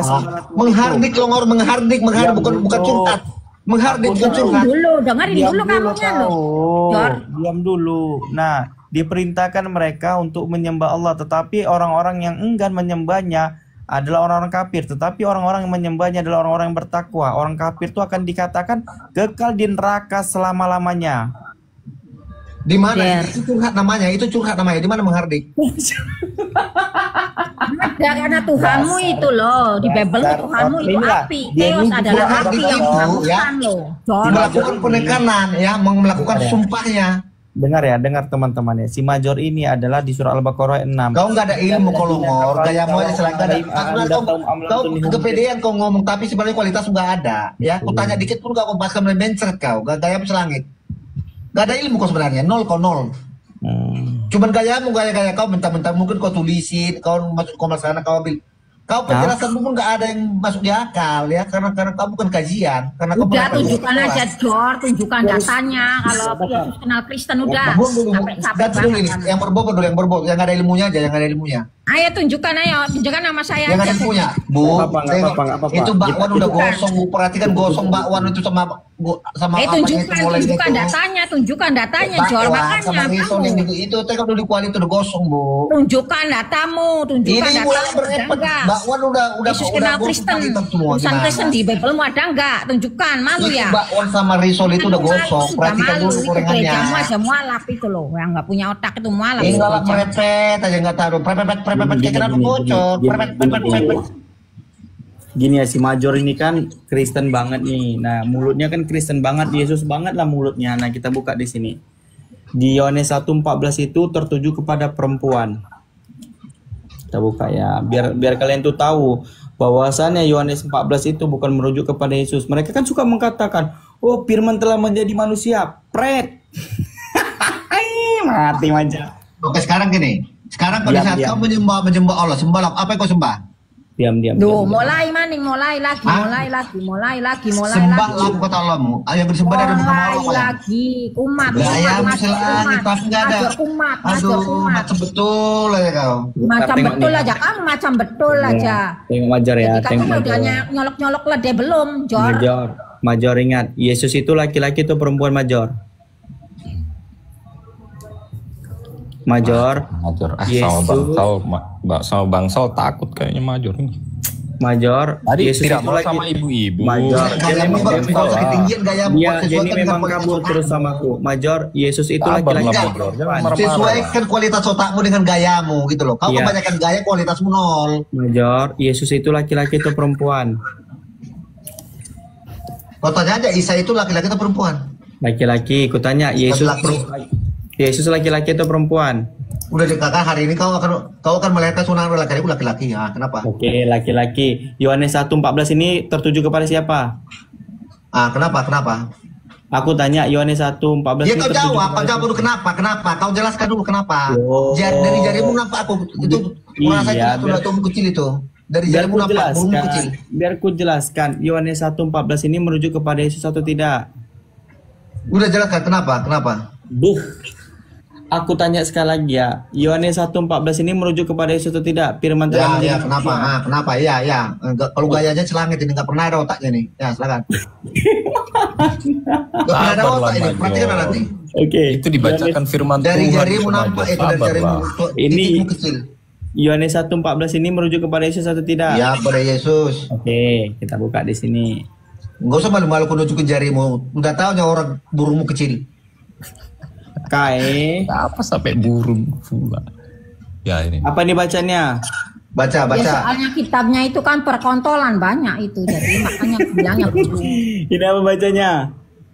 menghardik longor, menghardik bukan curhat. Menghardik bukan curhat. Dulu, dengerin dulu kamu Diam dulu. Nah, diperintahkan mereka untuk menyembah Allah, tetapi orang-orang yang enggan menyembahnya adalah orang-orang kafir, tetapi orang-orang yang menyembahnya adalah orang-orang yang bertakwa. Orang kafir itu akan dikatakan kekal di neraka selama-lamanya. Di mana? Itu curhat namanya. Di mana menghardik? Ya, karena Tuhanmu itu loh, di Bible Tuhanmu itu api. Theos adalah api yang melakukan loh. Melakukan penekanan ya, melakukan sumpahnya. Dengar teman-teman ya. Si Major ini adalah di surah Al-Baqarah 6. Kau nggak ada ilmu kolongor, gayamu aja selain kau kepedean kau ngomong, tapi sebenarnya kualitas nggak ada. Ya, aku tanya dikit pun kau bahkan mencret kau, gayamu selangit. Gak ada ilmu kau sebenarnya, nol. Cuman gayamu, gaya kau mentah-mentah, mungkin kau tulisin, kau masuk komal sana, kau ambil. Kau penjelasanmu pun gak ada yang masuk di akal ya, karena kau bukan kajian. Karena kau udah tunjukkan aja tunjukkan datanya. Kalau Yesus kenal Kristen udah. Yang berbobot, yang gak ada ilmunya aja, yang gak ada ilmunya. Ayo tunjukkan nama saya. Yang ada punya, Bu. Apa. Itu bakwan udah gosong, Bu. Perhatikan gosong bakwan itu sama tunjukkan datanya, Jor, makanya. Sama rison yang itu udah di kuali itu udah gosong, Bu. Tunjukkan datamu, Ini mulai berepet. Bakwan udah Yesus kenal Kristen. Tulisan Kristen di Biblemu ada enggak? Tunjukkan, malu ya. Bakwan sama risol itu udah gosong. Perhatikan dulu gorengannya. Kamu aja mualaf itu loh, yang nggak punya otak itu mualaf. Enggak merepet aja nggak taruh. Prepet kayak kenapa bocor. Prepet. Gini ya, si Major ini kan Kristen banget nih. Nah, mulutnya kan Kristen banget, Yesus banget lah mulutnya. Nah, kita buka di sini. Di Yohanes 1:14 itu tertuju kepada perempuan. Kita buka ya, biar kalian tuh tahu bahwasannya Yohanes 14 itu bukan merujuk kepada Yesus. Mereka kan suka mengatakan, "Oh, firman telah menjadi manusia." Pret. Mati Major. Oke, sekarang gini. Sekarang pada saat kau menyembah Allah, sembah apa yang kau sembah? Diam. Duh, mulai lagi. Sembah lagu kata Allahmu. Yang disembah dari nama Allah. Mulai lagi, umat. Gayam selagi, tapi nggak ada. Aduh, macam betul aja kau. Macam betul aja, kamu macam betul aja. Tengok Major ya. Kamu udah nyolok-nyolok ledeh belum, Jor? Major ingat, Yesus itu laki-laki atau perempuan, Major? Major, sama bangsal takut kayaknya Major ini. Major, tadi Yesus tidak mau sama ibu-ibu. Major, jadi memang kabur terus sama aku. Major, Yesus itu laki-laki. Sesuaikan kualitas otakmu dengan gayamu gitu loh. Kau kebanyakan gaya, kualitasmu nol. Major, Yesus itu laki-laki atau perempuan? Kau tanya aja, Isa itu laki-laki atau perempuan? Laki-laki. Kutanya Yesus laki-laki atau perempuan? Udah dikatakan hari ini kau akan melahirkan seorang laki-laki ya. Kenapa? Oke, laki-laki. Yohanes 1:14 ini tertuju kepada siapa? Kenapa? Aku tanya Yohanes 1:14. Ya kau jawab dulu kenapa? Kau jelaskan dulu kenapa. Dari jarimu nampak aku itu merasa itu tumbuh kecil itu. Dari jarimu nampak burung kecil. Biar ku jelaskan. Yohanes 1:14 ini merujuk kepada Yesus atau tidak? Udah jelaskan kenapa? Aku tanya sekali lagi ya, Yohanes 1:14 ini merujuk kepada Yesus atau tidak? Firman Tuhan. Ya, kenapa? Ya. Kalau gayanya selangit ini nggak pernah ada otaknya nih. Ya, silakan. Nggak pernah ada otak ini. Perhatikan nanti. Oke. Itu dibacakan firman Tuhan. Dari jarimu nampak itu dari jarimu. Ini kecil. Yohanes 1:14 ini merujuk kepada Yesus atau tidak? Ya, kepada Yesus. Oke, kita buka di sini. Nggak usah malu-malu kau nunjukin jarimu. Udah tahu orang burungmu kecil. Apa sampai burung pula? Ya ini. Apa nih bacanya? Baca. Ya, soalnya kitabnya itu kan perkontolan banyak itu, jadi makanya bilangnya burung. Ini apa bacanya?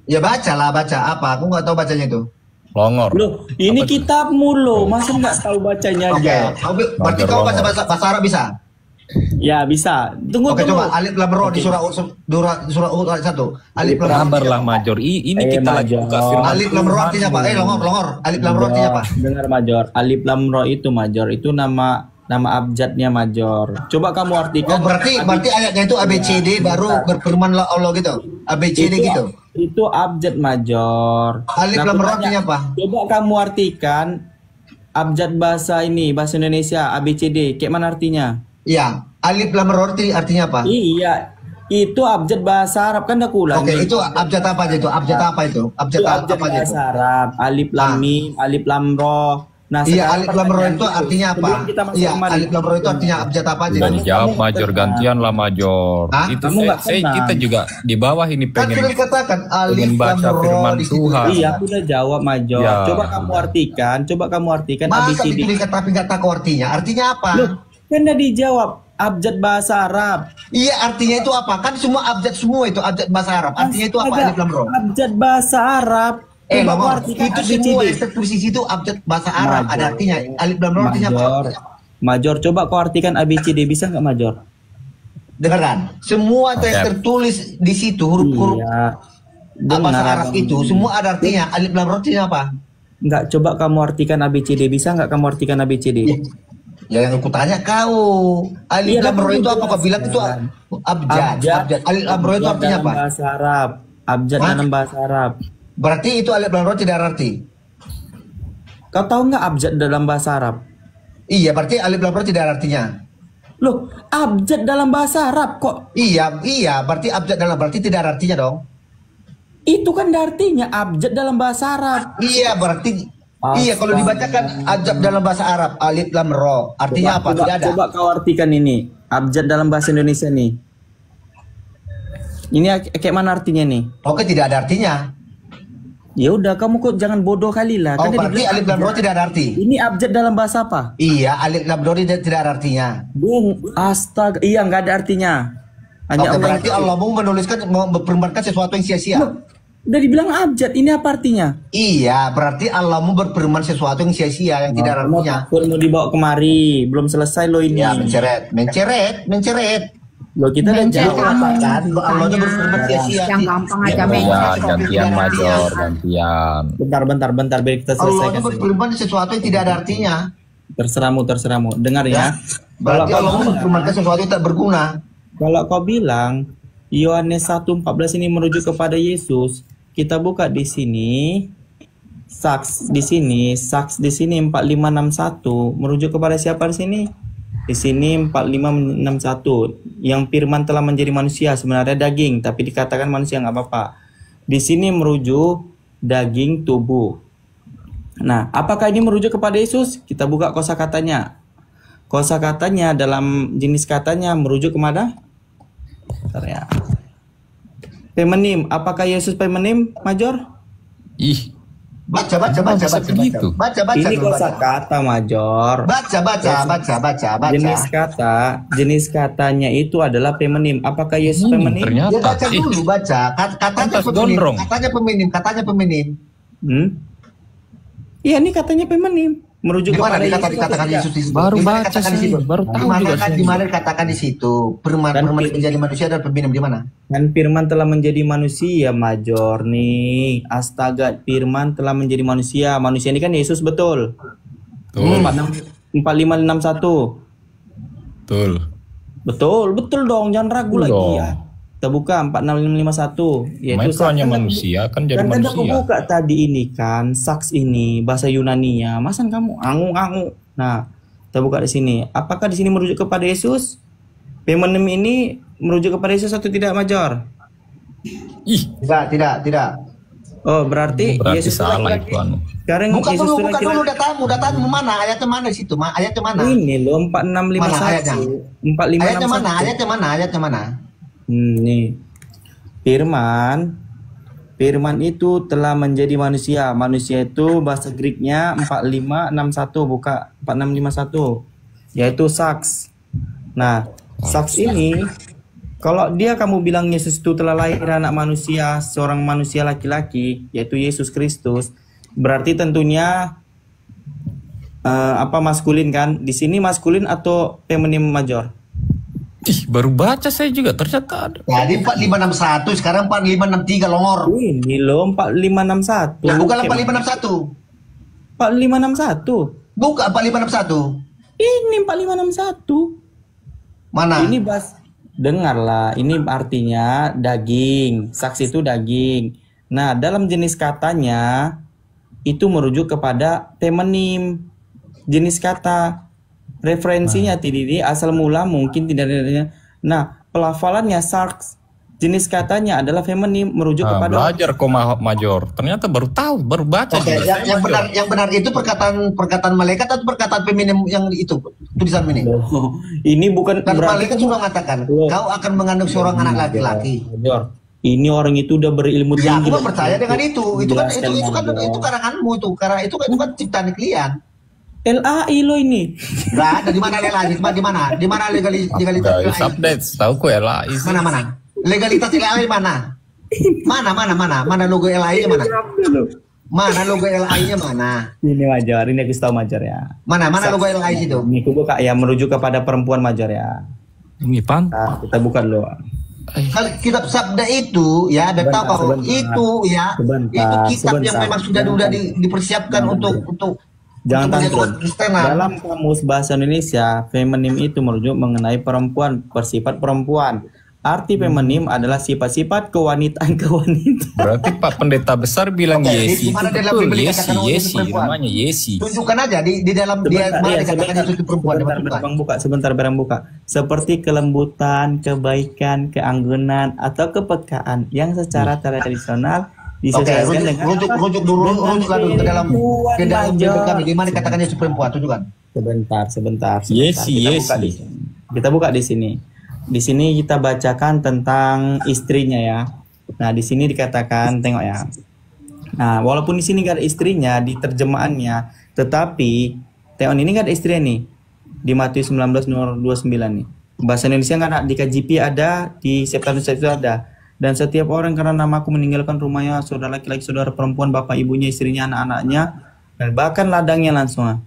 Ya baca apa? Aku nggak tahu bacanya itu. Longor. Loh, ini kitabmu loh, masa nggak tahu bacanya aja? Oke, berarti kau bahasa Arab bisa? Ya bisa. Tunggu. Coba alif lam ra di surah 1. Alif lam ra. Sabarlah Major. Ini kita lagi buka firman. Alif lam ra artinya apa? Longor. Alif lam ra artinya apa? Dengar Major. Alif lam ra itu Major. Itu nama abjadnya Major. Coba kamu artikan. Berarti ayatnya itu ABCD baru berfirman Allah gitu. ABCD gitu. Itu abjad Major. Alif lam ra artinya apa? Coba kamu artikan abjad bahasa Indonesia ABCD. Kayak mana artinya? Iya, alif lam ra artinya apa? Iya, itu abjad bahasa Arab kan dah kulang. Oke, itu abjad apa aja itu? Abjad apa itu? Abjad apa aja itu? Bahasa Arab, alif lam mim, alif lam ra. Nah, iya, alif lam ra itu artinya apa? Iya, alif lam ra itu artinya abjad apa aja? Jadi jawab Major, gantian lah Major. Itu kita juga di bawah ini pengen. Kan dikatakan alif baca firman Tuhan. Iya, aku udah jawab Major. Ya. Coba kamu artikan ABCD. Tapi nggak tahu artinya. Artinya apa? Loh, kan udah dijawab abjad bahasa Arab. Iya, artinya itu apa? Kan semua abjad itu abjad bahasa Arab. Artinya itu apa? Alif lam ra. Abjad bahasa Arab. Itu semua yang tertulis di situ abjad bahasa Arab. Ada artinya. Alif lam ra artinya apa? Major, coba kau artikan ABCD, bisa nggak Major? Dengarkan. Semua yang tertulis di situ huruf-huruf bahasa Arab itu semua ada artinya. Alif lam ra artinya apa? Enggak, coba kamu artikan ABCD. Bisa nggak kamu artikan ABCD? Ya yang aku tanya kau. Alif lam ra itu apa? Kau bilang itu abjad. Alif lam ra itu artinya apa? Bahasa Arab. Abjad dalam bahasa Arab. Berarti itu alif lam ra tidak arti. Kau tahu nggak abjad dalam bahasa Arab? Iya, berarti alif lam ra tidak ada artinya. Loh, abjad dalam bahasa Arab kok. Iya, berarti abjad dalam berarti tidak ada artinya dong. Itu kan ada artinya abjad dalam bahasa Arab. Iya, berarti iya kalau dibacakan abjad dalam bahasa Arab alif lam ra. Artinya apa? Tidak ada. Coba kau artikan ini. Abjad dalam bahasa Indonesia nih. Ini kayak mana artinya nih? Oke, tidak ada artinya. Ya udah, kamu kok jangan bodoh kali lah. Oh, berarti alif lam ra tidak ada arti. Ini abjad dalam bahasa apa? Iya, alif lam ra tidak ada artinya. Bung, astaga, iya nggak ada artinya. Hanya Oke, berarti Allah mau menuliskan, mau berfirmankan sesuatu yang sia-sia. Udah dibilang abjad, ini apa artinya? Iya, berarti Allah mau berfirman sesuatu yang sia-sia yang tidak ada artinya. Mau dibawa kemari, belum selesai lo ini. Ya, menceret. Lo kita udah Mencet jauh. kamu. Kan, Allah itu berfirman sia-sia. Yang gampang aja Ya, mencet. gantian Major, gantian. Bentar, biar kita Allah selesaikan. itu berfirman sesuatu yang tidak ada artinya. Terserahmu. Dengar ya. Berarti Allah mau berfirmankan sesuatu yang tak berguna. Kalau kau bilang Yohanes 1:14 ini merujuk kepada Yesus, kita buka di sini. Saks di sini 4561 merujuk kepada siapa di sini? Di sini 4561 yang firman telah menjadi manusia, sebenarnya daging tapi dikatakan manusia nggak apa-apa. Di sini merujuk daging tubuh. Nah, apakah ini merujuk kepada Yesus? Kita buka kosakatanya. Kosakatanya dalam jenis katanya merujuk kemana? Bentar ya. Feminim. Apakah Yesus feminim, Major? Ih, Baca. Ini kosakata, Major. Baca. Jenis katanya itu adalah feminim. Apakah Yesus feminim? Ya, ternyata. baca dulu, baca. Katanya Pantas gondrong. Katanya feminim. Iya, ini katanya feminim. Merujuk Di mana kepada dikatakan Yesus di situ? Baru Di mana baca dikatakan di sih, situ? baru tahu juga sih. Di mana dikatakan di situ? Firman menjadi manusia dan feminim di mana? Dan firman telah menjadi manusia, Major nih. Astaga, firman telah menjadi manusia. Manusia ini kan Yesus, betul. 4561. Betul dong, jangan ragu lagi ya. Kita buka 46551, yaitu hanya manusia kan jadi kan manusia. aku buka tadi ini kan, saks ini bahasa Yunani-nya. Masa kamu angu-angu. Nah, kita buka di sini. Apakah di sini merujuk kepada Yesus? Feminim ini merujuk kepada Yesus atau tidak, Major? Ih, Tidak. Oh, berarti Yesus salah itu anu. Sekarang Buka Yesus dulu datamu mana? Ayatnya mana situ? Ayatnya mana? Ini loh 4651. 4561. Ayatnya mana? Nih. Firman itu telah menjadi manusia. Manusia itu bahasa Greeknya 4561, buka 4651, yaitu saks. Nah, saks ini kalau dia kamu bilang Yesus itu telah lahir anak manusia, seorang manusia laki-laki, yaitu Yesus Kristus, berarti tentunya maskulin kan? Di sini maskulin atau feminim, Major? Ih, baru baca saya juga ternyata ada. Jadi 4561, sekarang 4563 longor. Ini loh 4561. Nah, bukan 4561. 4561. Buka 4561. Ini 4561. Mana? Ini dengarlah, ini artinya daging. Saks itu daging. Nah, dalam jenis katanya itu merujuk kepada feminim. Jenis kata. Referensinya TDD asal mula mungkin tidak ada. Nah, pelafalannya saks, jenis katanya adalah feminim, merujuk kepada. Belajar kok Major. Ternyata baru tahu, baru baca. Oke, yang benar itu perkataan malaikat atau perkataan feminim yang itu tulisan ini? Ini bukan Dan malaikat juga mengatakan, kau akan mengandung seorang anak laki-laki. Major, ini orang itu udah berilmu Ya, tinggi. aku percaya dengan itu. Itu karanganmu itu, karena itu kan ciptaan kalian. LAI lo ini. Enggak ada di mana LAI? Di mana legalitas LAI? Update, tahu kok LAI. Mana? Legalitas LAI mana? Mana logo LAI-nya mana? Mana logo LAI-nya mana? Ini Major, ini aku tahu Major ya. Mana logo LAI situ? Ini aku buka ya, merujuk kepada perempuan, Major ya. Ini pan. Nah, kita buka dulu. Kalau kitab sabda itu ya, ada tahu itu ya. Itu kitab yang memang sudah dipersiapkan untuk jangan tantrum. Dalam kamus bahasa Indonesia, feminim itu merujuk mengenai perempuan, bersifat perempuan. Arti feminim adalah sifat-sifat kewanitaan. Berarti Pak Pendeta Besar bilang Yesi. Mana dalam Betul, Bibeli Yesi, dikatakan Yesi, perempuan? namanya Yesi. Tunjukkan aja di dalam dia mana dikatakan itu perempuan. Sebentar barang buka. Seperti kelembutan, kebaikan, keanggunan atau kepekaan yang secara tradisional disesuaikan dengan rujuk dulu ke dalam Bibeli kami di mana dikatakan itu perempuan, tunjukkan. Sebentar. Yesi. Kita buka di sini. Di sini kita bacakan tentang istrinya ya. Nah, di sini dikatakan, tengok ya. Nah, walaupun di sini gak ada istrinya di terjemahannya, tetapi tengok ini gak ada istrinya nih. Di Matius 19 nomor 29 nih. Bahasa Indonesia nggak ada, di KJP ada, di Septuagint itu ada. Dan setiap orang karena namaku meninggalkan rumahnya, saudara laki-laki, saudara perempuan, bapak ibunya, istrinya, anak-anaknya, dan bahkan ladangnya langsung.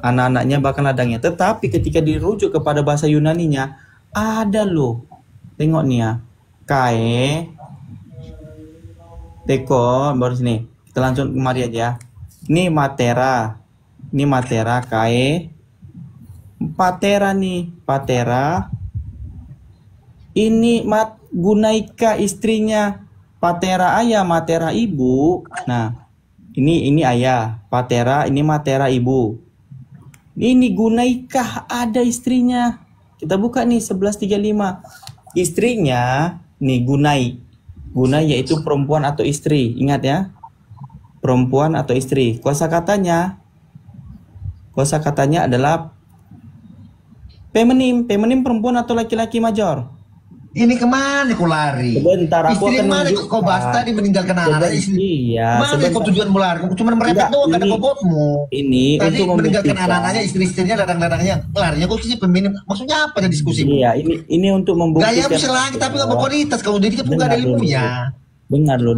Anak-anaknya bahkan ladangnya. Tetapi ketika dirujuk kepada bahasa Yunaninya, ada loh. Tengok nih ya. Kae. Teko, baru sini. Kita langsung kemari aja. Ini matera. Kae. Patera nih. Patera. Ini gunaika istrinya. Patera ayah, matera ibu. Nah, ini ayah. Patera, ini matera ibu. Ini gunaika ada istrinya. Kita buka nih 1135. Istrinya nih Gunai. Gunai yaitu perempuan atau istri. Ingat ya. Perempuan atau istri. Kosakatanya adalah feminim. Feminim perempuan atau laki-laki major. Ini kemana kau lari? Sebentar, aku istri akan mana kau basta di meninggalkan anak istri? Iya. Mana kau tujuan melari? Kau cuma merepet doang karena bobotmu. Ini tadi untuk meninggalkan anak-anaknya, istri-istrinya, ladang-ladangnya. Larinya kau sih peminim. Maksudnya apa ya diskusi? Iya, ini untuk membuktikan. Gaya bisa lagi tapi nggak berkualitas. Kalau jadi kita nggak ada ilmunya.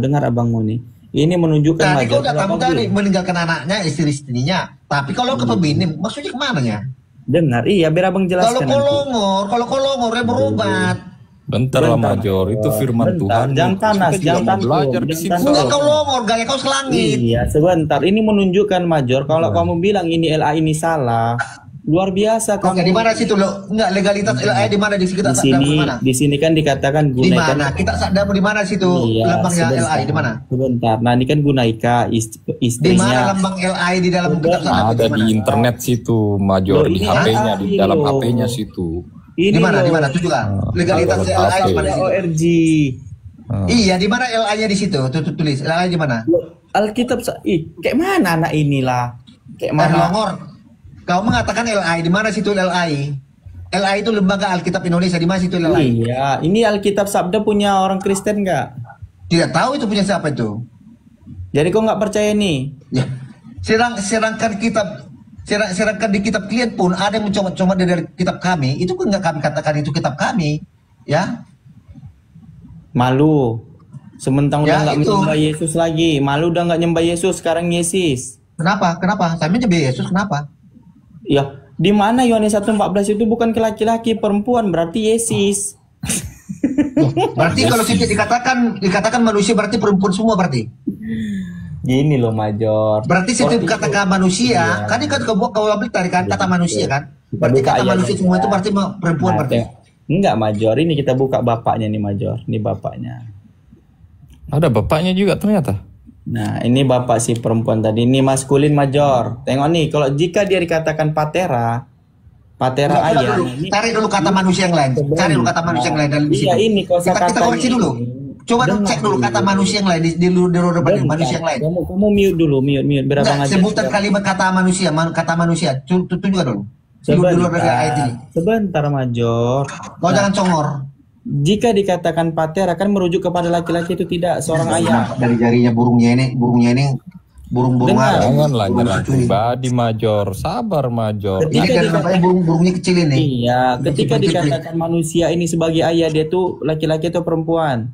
Dengar abangmu nih. Ini menunjukkan. Tadi kau udah kamu tadi meninggalkan anaknya, istri-istrinya. Tapi kalau ke peminim, maksudnya kemana ya? Dengar, iya biar abang jelaskan. Kalau kolongor ya berobat. Bentar lah Major, itu firman Tuhan. Jangan panas, jangan belajar di sini. Enggak kau longor, gaya kau selangit. Iya, sebentar. Ini menunjukkan Major, kalau kamu bilang ini LA ini salah, luar biasa kamu. Di mana situ lo? Enggak, legalitas LA di mana di kita di sini kan dikatakan gunaika. Di mana? Kita sadar di mana situ lambangnya LA di mana? Sebentar. Nah, ini kan gunaika istrinya. Di mana lambang LA di dalam kitab sadar? Ada di internet situ Major, di HP-nya, di dalam HP-nya situ. Di mana? Tunjukkan. Legalitas LA di mana? ORG. Iya, di mana LA-nya di situ? Tulis. LA di mana? Alkitab kayak mana anak inilah? Kayak mana? Longor. Kau mengatakan LA, di mana situ LA? LA itu Lembaga Alkitab Indonesia, di mana situ LA? Iya, ini Alkitab Sabda punya orang Kristen nggak? Tidak tahu itu punya siapa itu. Jadi kau nggak percaya nih? Ya. Sedangkan di kitab kalian pun ada yang mencoba dari kitab kami, itu pun nggak kami katakan itu kitab kami, ya. Malu. Sementara ya, udah nggak menyembah Yesus lagi. Malu udah nggak nyembah Yesus, sekarang Yesus. Kenapa? Saya menyembah Yesus, kenapa? Ya, di mana Yohanes 1:14 itu bukan ke laki-laki, perempuan, berarti Yesus. Berarti kalau situ dikatakan manusia berarti perempuan semua berarti. Gini loh Major. Berarti situ katakan manusia, kan kau ambil tarikan kata manusia kan? Berarti kata manusia semua itu berarti perempuan berarti. Enggak Major, ini kita buka bapaknya nih Major, ini bapaknya. Ada bapaknya juga ternyata. Nah, ini bapak si perempuan tadi, ini maskulin Major. Tengok nih, kalau jika dia dikatakan patera ayah. Cari dulu kata manusia yang lain. Cari dulu kata manusia yang lain dalam situ. Iya, ini kita koreksi dulu. Coba dong cek dulu kata manusia yang lain di luar manusia yang lain. Kamu mute dulu, mute berapa aja. Sebutan kalimat kata manusia. Tunjuk dulu. Sebentar Major. Kau jangan congor. Jika dikatakan patera kan merujuk kepada laki-laki itu tidak seorang ayah. Dari jarinya burungnya ini burung-burung janganlah nyerang pribadi Major, sabar Major. Ini kan namanya burungnya kecil ini. Iya, ketika dikatakan manusia ini sebagai ayah, dia tuh laki-laki atau perempuan?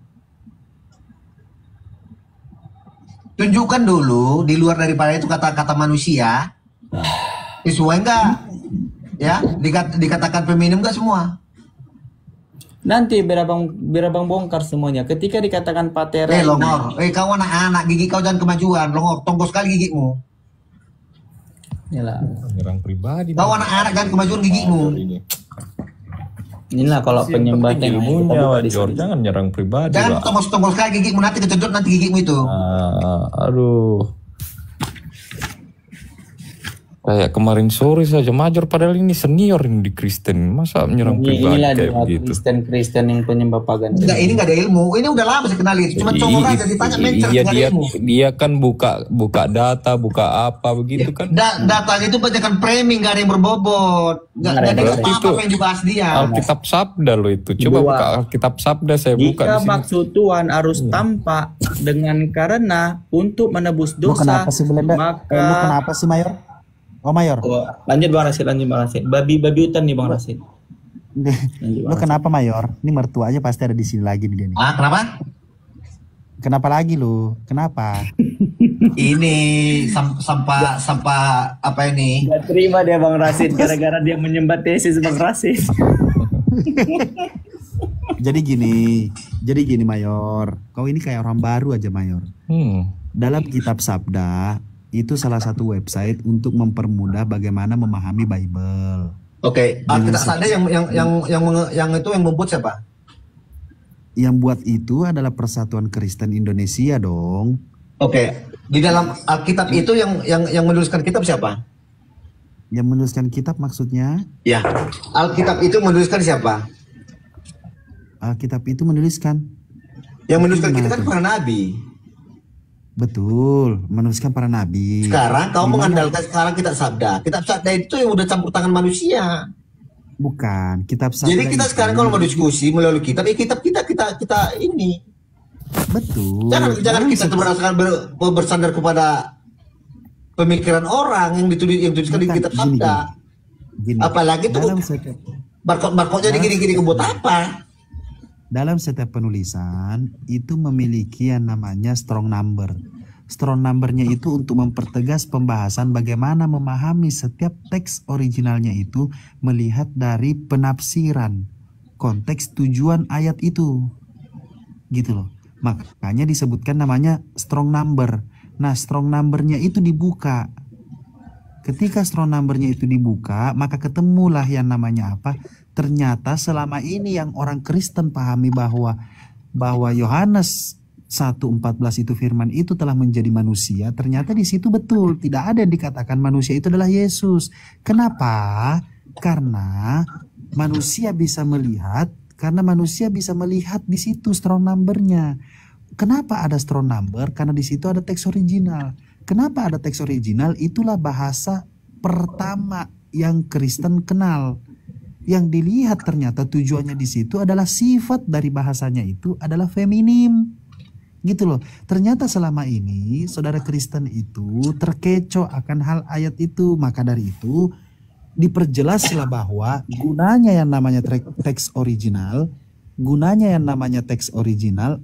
Tunjukkan dulu di luar daripada itu kata-kata manusia. Sesuai enggak? Ya, dikatakan feminim enggak semua? Nanti biar abang bongkar semuanya. Ketika dikatakan patera. Longor. Kau anak-anak, gigi kau jangan kemajuan. Longor, tonggo sekali gigimu. Yalah. Menyerang pribadi. Kau anak-anak jangan kemajuan gigimu. Inilah kalau penyembah ilmunya, Major. Jangan nyerang pribadi. Jangan tongol sekali gigimu, nanti kecedot nanti gigimu itu. Aduh. Kayak kemarin sore saja Major, padahal ini senior ini di Kristen, masa menyerang pribadi kayak begitu. Kristen yang penyembah pagan. Enggak, ini nggak ada ilmu. Ini udah lama saya kenal itu. Cuma cowok aja ditanya mencret nggak ada ilmu. Dia kan buka data, buka apa begitu kan? Datanya itu banyakkan framing, nggak ada yang berbobot. Nggak ada apa-apa yang dibahas dia. Alkitab Sabda loh itu. Coba buka Alkitab Sabda, saya buka di sini. Maksud Tuhan harus tampak dengan karena untuk menebus dosa. Kenapa sih Belanda? Lu kenapa sih Mayor? Oh Mayor. Lanjut Bang Rasid. Babi hutan nih Bang Rasid. Lu kenapa Mayor? Ini mertuanya pasti ada di sini lagi nih dia nih. Kenapa? Kenapa lagi lu? Kenapa? Ini sampah apa ini? Gak terima dia Bang Rasid gara-gara dia menyembah tesis Bang Rasid. Jadi gini Mayor. Kau ini kayak orang baru aja Mayor. Dalam kitab Sabda itu salah satu website untuk mempermudah bagaimana memahami Bible. Oke, Alkitab Sabda yang itu yang membuat siapa? Yang buat itu adalah Persatuan Kristen Indonesia dong. Oke, di dalam Alkitab itu yang menuliskan kitab siapa? Yang menuliskan kitab maksudnya? Ya, Alkitab itu menuliskan siapa? Alkitab itu menuliskan. Yang menuliskan kitab kan para nabi. Betul, menuliskan para nabi. Sekarang kau mengandalkan sekarang kitab Sabda. Kitab Sabda itu yang udah campur tangan manusia. Bukan, kitab Sabda. Jadi kita sekarang kalau mau diskusi melalui kitab, kitab kita ini. Betul. Jangan kita bersandar kepada pemikiran orang yang dituliskan di kitab Sabda. Gini. Apalagi tuh barcode-nya gini-gini buat apa? Dalam setiap penulisan itu memiliki yang namanya strong number. Strong numbernya itu untuk mempertegas pembahasan bagaimana memahami setiap teks originalnya itu melihat dari penafsiran konteks tujuan ayat itu. Gitu loh. Makanya disebutkan namanya strong number. Nah, strong numbernya itu dibuka. Ketika strong numbernya itu dibuka, maka ketemulah yang namanya apa? Ternyata selama ini yang orang Kristen pahami bahwa Yohanes 1:14 itu firman itu telah menjadi manusia, ternyata di situ betul tidak ada yang dikatakan manusia itu adalah Yesus. Kenapa? Karena manusia bisa melihat di situ strong numbernya. Kenapa ada strong number? Karena di situ ada teks original. Kenapa ada teks original? Itulah bahasa pertama yang Kristen kenal. Yang dilihat ternyata tujuannya di situ adalah sifat dari bahasanya itu adalah feminim. Gitu loh. Ternyata selama ini saudara Kristen itu terkecoh akan hal ayat itu. Maka dari itu diperjelaslah bahwa gunanya yang namanya teks original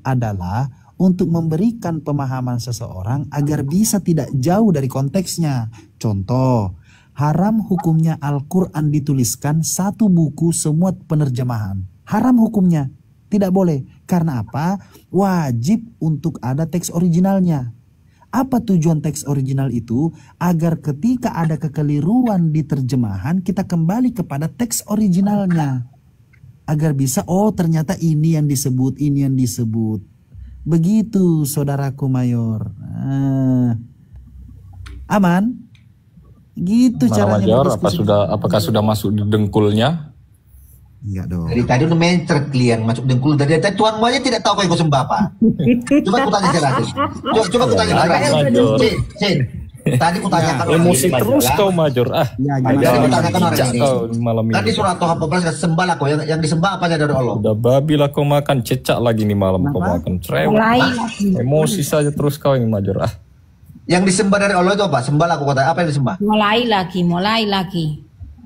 adalah untuk memberikan pemahaman seseorang agar bisa tidak jauh dari konteksnya. Contoh, haram hukumnya Al-Quran dituliskan satu buku semua penerjemahan. Haram hukumnya. Tidak boleh. Karena apa? Wajib untuk ada teks originalnya. Apa tujuan teks original itu? Agar ketika ada kekeliruan di terjemahan, kita kembali kepada teks originalnya. Agar bisa, oh ternyata ini yang disebut, ini yang disebut. Begitu saudaraku Mayor. Aman? Gitu caranya. Mayor, apakah sudah masuk di dengkulnya? Enggak dong. Dari tadi udah mencret kalian masuk dengkul. Dari tadi Tuhan aja tidak tahu kayak kau sembah apa. Coba aku tanya gratis. Coba aku tanya gratis. Sin. Tadi aku tanyakan emosi terus kau Major. Jadi aku tanyakan orang ini. Malam ini. Tadi surat Toha 14 sembah aku yang disembah apanya dari Allah. Udah babi lah kau makan, cecak lagi nih malam kau makan. Emosi saja terus kau ini Major. Yang disembah dari Allah itu apa? Sembah aku kata apa yang disembah? Mulai lagi.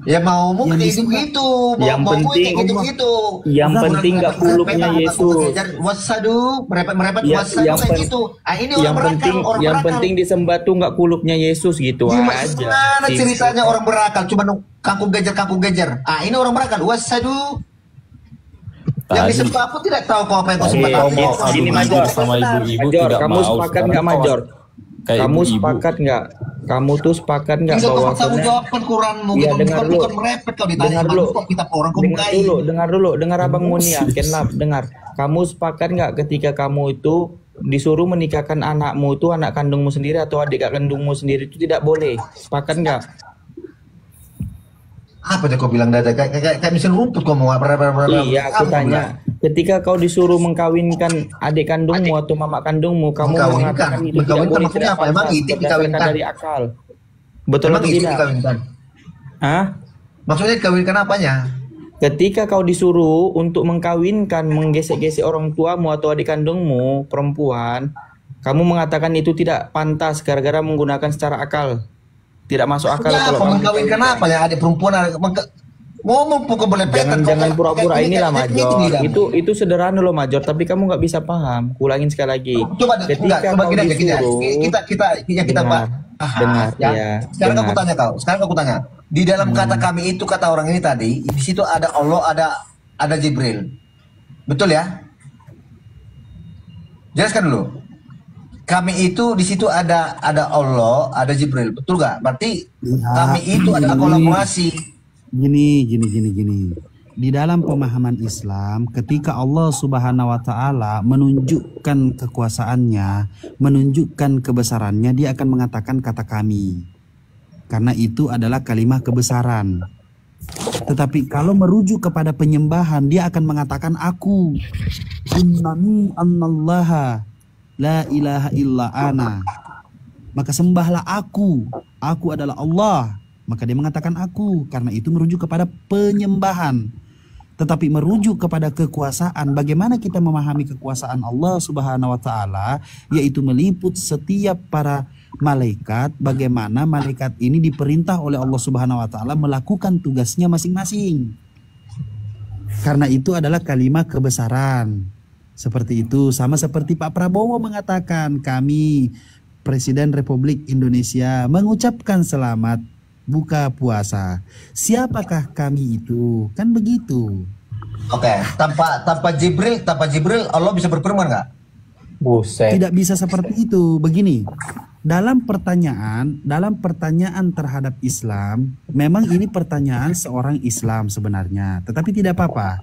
Ya maumu kayak gitu. Yang penting gitu. Yang penting enggak kulupnya Yesus. Wasadu, merepet wasadu kayak gitu. Ini yang penting penting disembah tuh enggak kulupnya Yesus gitu aja. Gimana ceritanya orang berakal cuma kangkung gejer. Ini orang berakal. Wasadu. Yang disembah aku tidak tahu kau apa yang kau sembah. Ini Major sama ibu-ibu tidak mau. Kamu sepakat enggak Major? Kamu sepakat enggak Kamu tuh sepakat nggak bahwa kamu jawabkan Quranmu ya, gitu, bukan merepet kalau ditanya kok kita orang kau bukai. Dengar Abang Muni ya, Kenlap, dengar. Kamu sepakat nggak ketika kamu itu disuruh menikahkan anakmu itu anak kandungmu sendiri atau adik kandungmu sendiri itu tidak boleh? Sepakat nggak? Apa yang kau bilang dada kayak mesin rumput kau mau Iya, aku tanya. Ketika kau disuruh mengkawinkan adik kandungmu atau mama kandungmu, kamu mengatakan itu tidak boleh, tidak apa? Emang itu dikawinkan dari akal. Betul atau tidak? Hah? Maksudnya dikawinkan apanya? Ketika kau disuruh untuk mengkawinkan, menggesek-gesek orang tuamu atau adik kandungmu perempuan, kamu mengatakan itu tidak pantas gara-gara menggunakan secara akal. Tidak masuk akal. Kalau mengkawinkan apa ya adik perempuan ngomong pokok belepetan. Jangan pura-pura inilah Major. Itu sederhana loh Major, tapi kamu nggak bisa paham. Ulangin sekali lagi. Coba kita dengar ya. Sekarang aku tanya. Di dalam kata kami itu, kata orang ini tadi, di situ ada Allah, ada Jibril. Betul ya? Jelaskan dulu. Kami itu di situ ada Allah, ada Jibril. Betul gak? Berarti kami itu adalah kolaborasi. Gini. Di dalam pemahaman Islam, ketika Allah Subhanahu wa Ta'ala menunjukkan kekuasaannya, menunjukkan kebesarannya, dia akan mengatakan kata kami. Karena itu adalah kalimat kebesaran. Tetapi kalau merujuk kepada penyembahan, dia akan mengatakan aku. Innani annallaha la ilaha illa ana. Maka sembahlah aku adalah Allah. Maka dia mengatakan aku, karena itu merujuk kepada penyembahan. Tetapi merujuk kepada kekuasaan, bagaimana kita memahami kekuasaan Allah Subhanahu wa Ta'ala, yaitu meliput setiap para malaikat, bagaimana malaikat ini diperintah oleh Allah Subhanahu wa Ta'ala melakukan tugasnya masing-masing. Karena itu adalah kalimat kebesaran. Seperti itu, sama seperti Pak Prabowo mengatakan, kami Presiden Republik Indonesia mengucapkan selamat buka puasa. Siapakah kami itu? Kan begitu. Oke, tanpa Jibril Allah bisa berfirman nggak? Buset. Tidak bisa seperti itu. Begini, dalam pertanyaan terhadap Islam, memang ini pertanyaan seorang Islam sebenarnya, tetapi tidak apa-apa.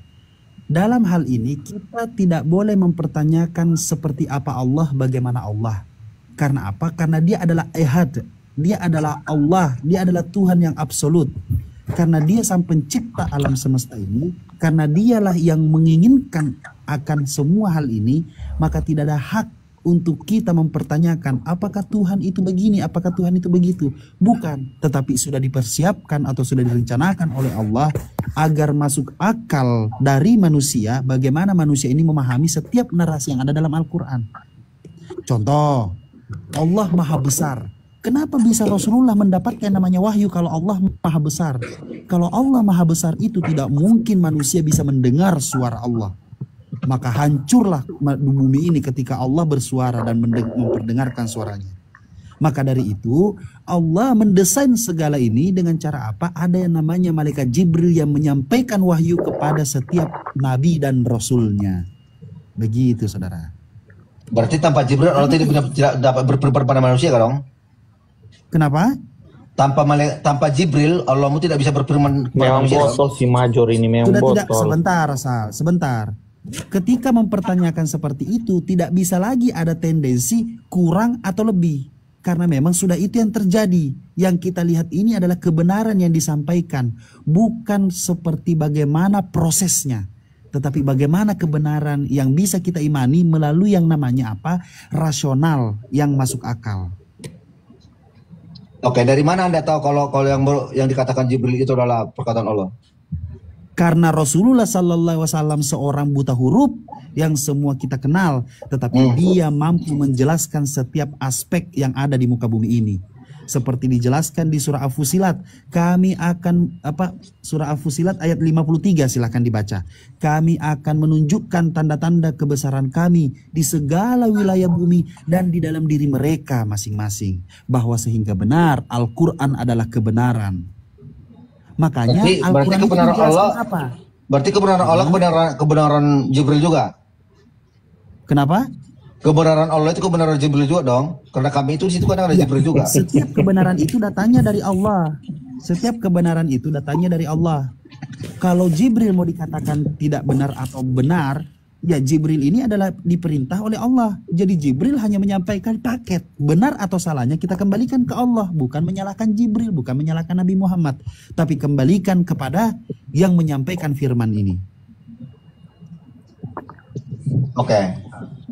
Dalam hal ini kita tidak boleh mempertanyakan seperti apa Allah, bagaimana Allah. Karena apa? Karena dia adalah Ehad. Dia adalah Allah, dia adalah Tuhan yang absolut. Karena dia sang pencipta alam semesta ini, karena dialah yang menginginkan akan semua hal ini, maka tidak ada hak untuk kita mempertanyakan apakah Tuhan itu begini, apakah Tuhan itu begitu. Bukan, tetapi sudah dipersiapkan atau sudah direncanakan oleh Allah agar masuk akal dari manusia bagaimana manusia ini memahami setiap narasi yang ada dalam Al-Quran. Contoh, Allah Maha Besar. Kenapa bisa Rasulullah mendapatkan namanya wahyu kalau Allah Maha Besar? Kalau Allah Maha Besar itu tidak mungkin manusia bisa mendengar suara Allah. Maka hancurlah bumi ini ketika Allah bersuara dan memperdengarkan suaranya. Maka dari itu Allah mendesain segala ini dengan cara apa? Ada yang namanya malaikat Jibril yang menyampaikan wahyu kepada setiap nabi dan rasulnya. Begitu saudara. Berarti tanpa Jibril Allah tidak dapat berfirman pada manusia kan? Kenapa? Tanpa Jibril Allah tidak bisa berfirman kepada manusia. Botol si Major ini memang botol. Tidak, sebentar. Ketika mempertanyakan seperti itu, tidak bisa lagi ada tendensi kurang atau lebih. Karena memang sudah itu yang terjadi. Yang kita lihat ini adalah kebenaran yang disampaikan. Bukan seperti bagaimana prosesnya. Tetapi bagaimana kebenaran yang bisa kita imani melalui yang namanya apa? Rasional yang masuk akal. Oke, dari mana Anda tahu kalau yang dikatakan Jibril itu adalah perkataan Allah? Karena Rasulullah Sallallahu Alaihi Wasallam seorang buta huruf yang semua kita kenal, tetapi dia mampu menjelaskan setiap aspek yang ada di muka bumi ini. Seperti dijelaskan di surah Al-Fusilat, surah Al-Fusilat ayat 53, silahkan dibaca. Kami akan menunjukkan tanda-tanda kebesaran kami di segala wilayah bumi dan di dalam diri mereka masing-masing. Bahwa sehingga benar Al-Quran adalah kebenaran. Makanya Al-Quran itu menjelaskan apa? Berarti kebenaran Allah kebenaran Jibril juga? Kenapa? Kebenaran Allah itu kebenaran Jibril juga dong. Karena kami itu di situ kadang ada Jibril juga. Setiap kebenaran itu datangnya dari Allah. Setiap kebenaran itu datangnya dari Allah. Kalau Jibril mau dikatakan tidak benar atau benar, ya Jibril ini adalah diperintah oleh Allah. Jadi Jibril hanya menyampaikan paket. Benar atau salahnya kita kembalikan ke Allah. Bukan menyalahkan Jibril, bukan menyalahkan Nabi Muhammad. Tapi kembalikan kepada yang menyampaikan firman ini. Oke.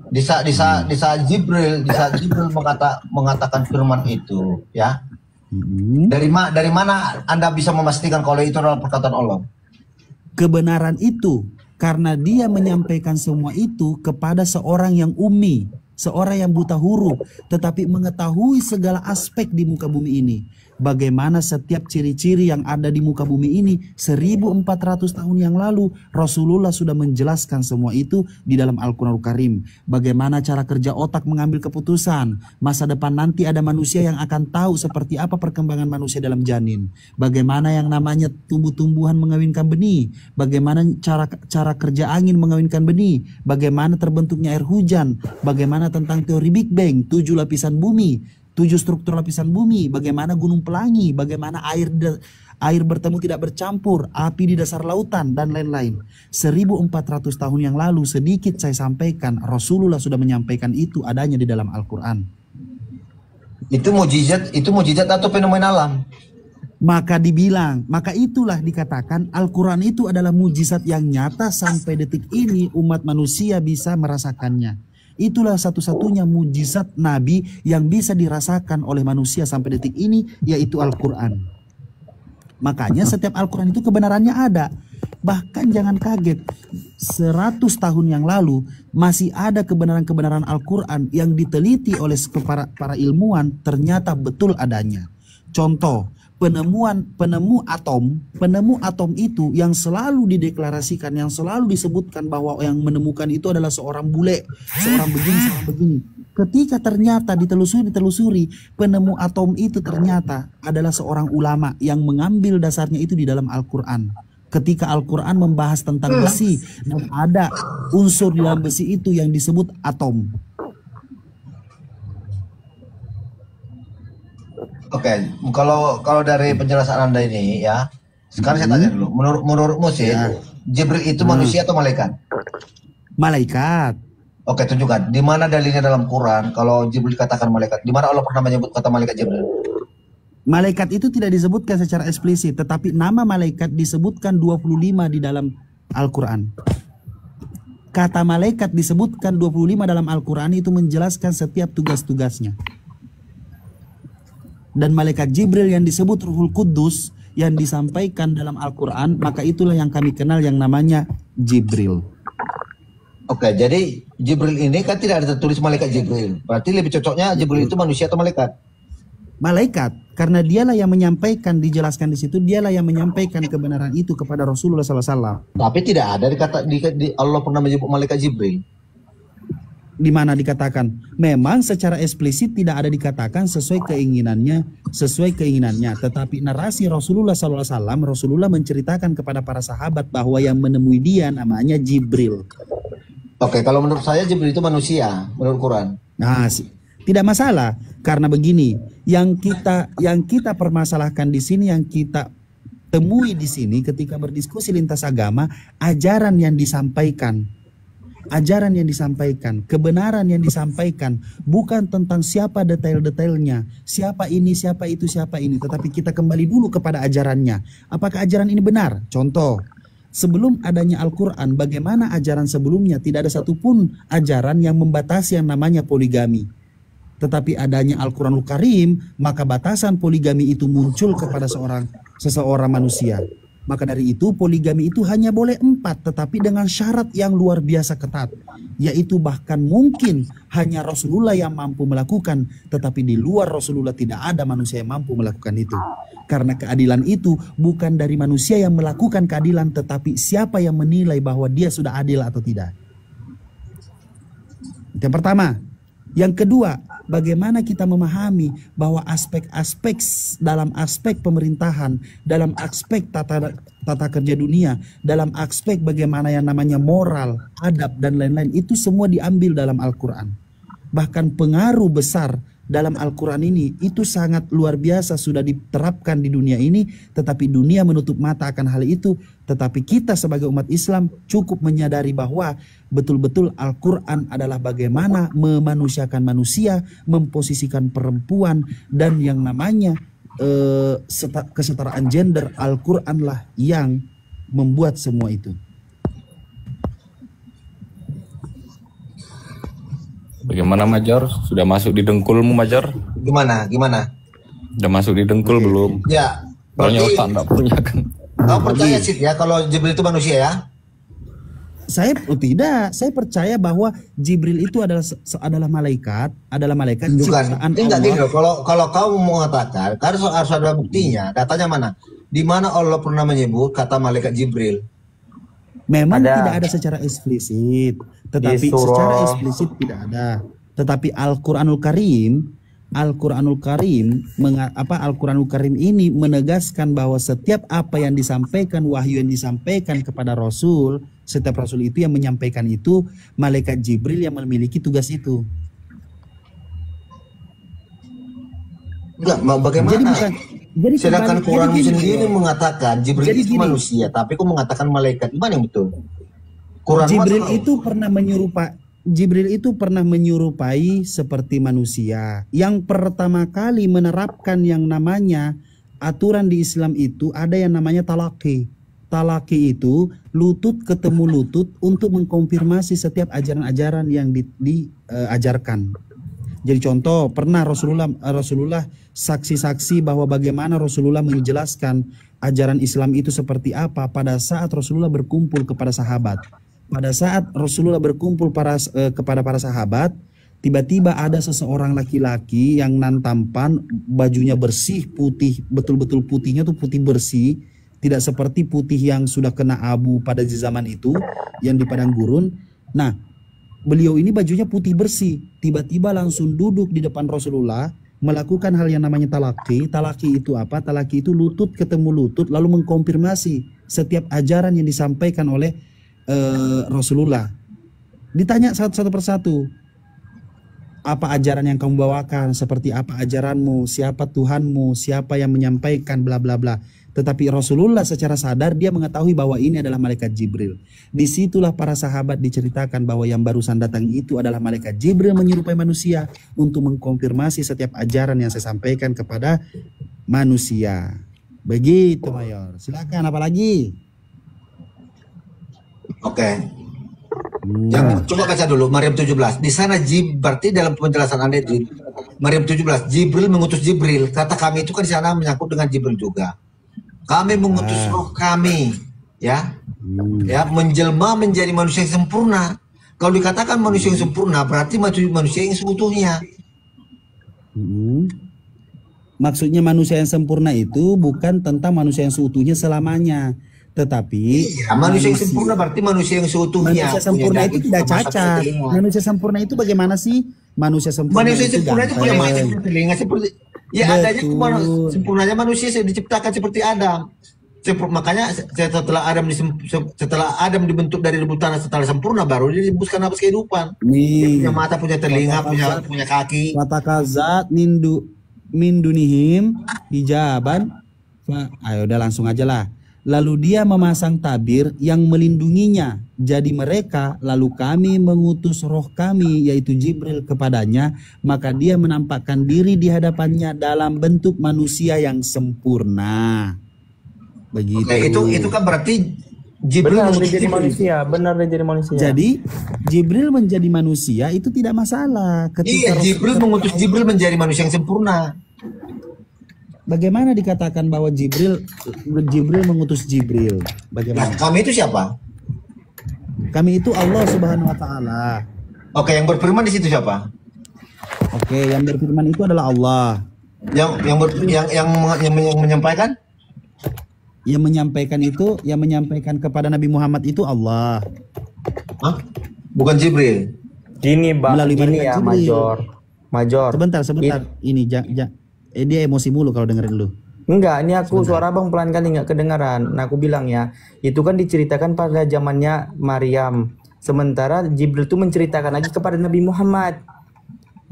Di saat Jibril mengatakan firman itu, ya. Dari mana Anda bisa memastikan kalau itu adalah perkataan Allah? Kebenaran itu karena dia menyampaikan semua itu kepada seorang yang ummi, seorang yang buta huruf, tetapi mengetahui segala aspek di muka bumi ini. Bagaimana setiap ciri-ciri yang ada di muka bumi ini 1400 tahun yang lalu Rasulullah sudah menjelaskan semua itu di dalam Al-Quranul Karim. Bagaimana cara kerja otak mengambil keputusan. Masa depan nanti ada manusia yang akan tahu seperti apa perkembangan manusia dalam janin. Bagaimana yang namanya tumbuh-tumbuhan mengawinkan benih. Bagaimana cara kerja angin mengawinkan benih. Bagaimana terbentuknya air hujan. Bagaimana tentang teori Big Bang, 7 lapisan bumi, 7 struktur lapisan bumi, bagaimana gunung pelangi, bagaimana air bertemu tidak bercampur, api di dasar lautan, dan lain-lain. 1400 tahun yang lalu sedikit saya sampaikan, Rasulullah sudah menyampaikan itu adanya di dalam Al-Quran. Itu mujizat atau fenomena alam? Maka itulah dikatakan Al-Quran itu adalah mujizat yang nyata sampai detik ini umat manusia bisa merasakannya. Itulah satu-satunya mujizat Nabi yang bisa dirasakan oleh manusia sampai detik ini, yaitu Al-Quran. Makanya setiap Al-Quran itu kebenarannya ada. Bahkan jangan kaget, 100 tahun yang lalu masih ada kebenaran-kebenaran Al-Quran yang diteliti oleh para ilmuwan ternyata betul adanya. Contoh, penemu atom itu yang selalu dideklarasikan, yang selalu disebutkan bahwa yang menemukan itu adalah seorang bule, seorang begini. Ketika ternyata ditelusuri, penemu atom itu ternyata adalah seorang ulama yang mengambil dasarnya itu di dalam Al-Quran. Ketika Al-Quran membahas tentang besi dan ada unsur di dalam besi itu yang disebut atom. Oke, kalau dari penjelasan Anda ini ya, sekarang saya tanya dulu, menurutmu sih, Jibril itu manusia atau malaikat? Malaikat. Oke, tunjukkan di mana dalilnya dalam Quran kalau Jibril dikatakan malaikat. Di mana Allah pernah menyebut kata malaikat Jibril? Malaikat itu tidak disebutkan secara eksplisit, tetapi nama malaikat disebutkan 25 di dalam Al-Quran. Kata malaikat disebutkan 25 dalam Al-Quran itu menjelaskan setiap tugas-tugasnya. Dan malaikat Jibril yang disebut Ruhul Kudus yang disampaikan dalam Al-Quran, maka itulah yang kami kenal yang namanya Jibril. Oke, jadi Jibril ini kan tidak ada tertulis malaikat Jibril. Berarti lebih cocoknya Jibril itu manusia atau malaikat? Malaikat, karena dialah yang menyampaikan, dijelaskan di situ, dialah yang menyampaikan kebenaran itu kepada Rasulullah SAW. Tapi tidak ada Allah pernah menyebut malaikat Jibril. Di mana dikatakan memang secara eksplisit tidak ada dikatakan sesuai keinginannya, tetapi narasi Rasulullah SAW, Rasulullah menceritakan kepada para sahabat bahwa yang menemui dia namanya Jibril. Oke, kalau menurut saya Jibril itu manusia menurut Quran. Nah, tidak masalah karena begini, yang kita permasalahkan di sini, yang kita temui di sini ketika berdiskusi lintas agama, ajaran yang disampaikan, kebenaran yang disampaikan, bukan tentang siapa detail-detailnya, siapa ini, siapa itu, siapa ini, tetapi kita kembali dulu kepada ajarannya. Apakah ajaran ini benar? Contoh, sebelum adanya Al-Quran, bagaimana ajaran sebelumnya? Tidak ada satupun ajaran yang membatasi yang namanya poligami. Tetapi adanya Al-Quranul Karim, maka batasan poligami itu muncul kepada seseorang manusia. Maka dari itu poligami itu hanya boleh 4, tetapi dengan syarat yang luar biasa ketat, yaitu bahkan mungkin hanya Rasulullah yang mampu melakukan, tetapi di luar Rasulullah tidak ada manusia yang mampu melakukan itu. Karena keadilan itu bukan dari manusia yang melakukan keadilan, tetapi siapa yang menilai bahwa dia sudah adil atau tidak. Yang pertama. Yang kedua, bagaimana kita memahami bahwa aspek-aspek dalam aspek pemerintahan, dalam aspek tata kerja dunia, dalam aspek bagaimana yang namanya moral, adab, dan lain-lain, itu semua diambil dalam Al-Quran. bahkan pengaruh besar dalam Al-Quran ini itu sangat luar biasa, sudah diterapkan di dunia ini, tetapi dunia menutup mata akan hal itu. Tetapi kita sebagai umat Islam cukup menyadari bahwa betul-betul Al-Quran adalah bagaimana memanusiakan manusia, memposisikan perempuan, dan yang namanya kesetaraan gender. Al-Quran lah yang membuat semua itu. Bagaimana Major? Sudah masuk di dengkulmu Major? Gimana? Udah masuk di dengkul belum? Ya. Soalnya otak enggak punya kan. Kau percaya sih ya kalau Jibril itu manusia ya? Saya tidak. Saya percaya bahwa Jibril itu adalah malaikat, ciptaan enggak Allah. gitu. Kalau kau mengatakan, harus ada buktinya. Datanya mana? Di mana Allah pernah menyebut kata malaikat Jibril? Memang tidak ada secara eksplisit, tetapi secara eksplisit tidak ada. Tetapi Al-Qur'anul Karim ini menegaskan bahwa setiap apa yang disampaikan, wahyu yang disampaikan kepada Rasul, setiap Rasul itu yang menyampaikan itu, malaikat Jibril yang memiliki tugas itu. Enggak, bagaimana? Sedangkan Quran sendiri mengatakan Jibril itu manusia, tapi kok mengatakan malaikat? Gimana yang betul? Jibril itu pernah menyerupai seperti manusia. Yang pertama kali menerapkan yang namanya aturan di Islam itu ada yang namanya talaki. Talaki itu lutut ketemu lutut untuk mengkonfirmasi setiap ajaran-ajaran yang diajarkan. Jadi contoh, pernah Rasulullah saksi-saksi bahwa bagaimana Rasulullah menjelaskan ajaran Islam itu seperti apa pada saat Rasulullah berkumpul kepada sahabat. Pada saat Rasulullah berkumpul kepada para sahabat, tiba-tiba ada seseorang laki-laki yang tampan, bajunya bersih, putih, betul-betul putihnya tuh putih bersih, tidak seperti putih yang sudah kena abu pada zaman itu, yang di padang gurun. Nah, beliau ini bajunya putih bersih, tiba-tiba langsung duduk di depan Rasulullah, melakukan hal yang namanya talaki. Talaki itu apa? Talaki itu lutut ketemu lutut, lalu mengkonfirmasi setiap ajaran yang disampaikan oleh Rasulullah. Ditanya satu persatu, apa ajaran yang kamu bawakan, seperti apa ajaranmu, siapa Tuhanmu, siapa yang menyampaikan, bla bla bla. Tetapi Rasulullah secara sadar dia mengetahui bahwa ini adalah malaikat Jibril. Disitulah para sahabat diceritakan bahwa yang barusan datang itu adalah malaikat Jibril menyerupai manusia untuk mengkonfirmasi setiap ajaran yang saya sampaikan kepada manusia. Begitu Mayor. Silakan apa lagi? Oke. Coba baca dulu Maryam 17. Di sana berarti dalam penjelasan Anda di Maryam 17, Jibril mengutus Jibril. Kata kami itu kan di sana menyangkut dengan Jibril juga. Kami mengutus roh kami, ya, ya, menjelma menjadi manusia yang sempurna. Kalau dikatakan manusia yang sempurna, berarti manusia yang seutuhnya. Maksudnya manusia yang sempurna itu bukan tentang manusia yang seutuhnya selamanya, tetapi manusia yang sempurna berarti manusia yang seutuhnya. Manusia sempurna itu tidak cacat. Manusia sempurna itu bagaimana sih? Manusia sempurna itu punya mata telinga seperti ya adanya sempurnanya manusia diciptakan seperti Adam. Makanya setelah Adam dibentuk dari rebutan setelah sempurna baru dia dihembuskan nafas kehidupan. Dia punya mata, punya telinga, punya kaki. Kata kazat min dunihim hijaban. Ayo udah langsung aja lah. Lalu dia memasang tabir yang melindunginya. Jadi mereka, lalu kami mengutus roh kami, yaitu Jibril kepadanya. Maka dia menampakkan diri di hadapannya dalam bentuk manusia yang sempurna. Begitu. Oke, itu kan berarti Jibril menjadi manusia. Benar menjadi manusia. Jadi Jibril menjadi manusia itu tidak masalah. Iya, Jibril mengutus Jibril menjadi manusia yang sempurna. Bagaimana dikatakan bahwa Jibril mengutus Jibril? Bagaimana? Nah, kami itu siapa? Kami itu Allah Subhanahu wa taala. Oke, yang berfirman di situ siapa? Oke, yang berfirman itu adalah Allah. Yang menyampaikan? Yang menyampaikan kepada Nabi Muhammad itu Allah. Hah? Bukan Jibril. Gini, Bang. Gini ya, Major. Sebentar. Ini dia emosi mulu kalau dengerin lu. Enggak, ini aku suara Bang pelan kali nggak kedengaran. Nah, aku bilang ya, itu kan diceritakan pada zamannya Maryam. Sementara Jibril itu menceritakan lagi kepada Nabi Muhammad.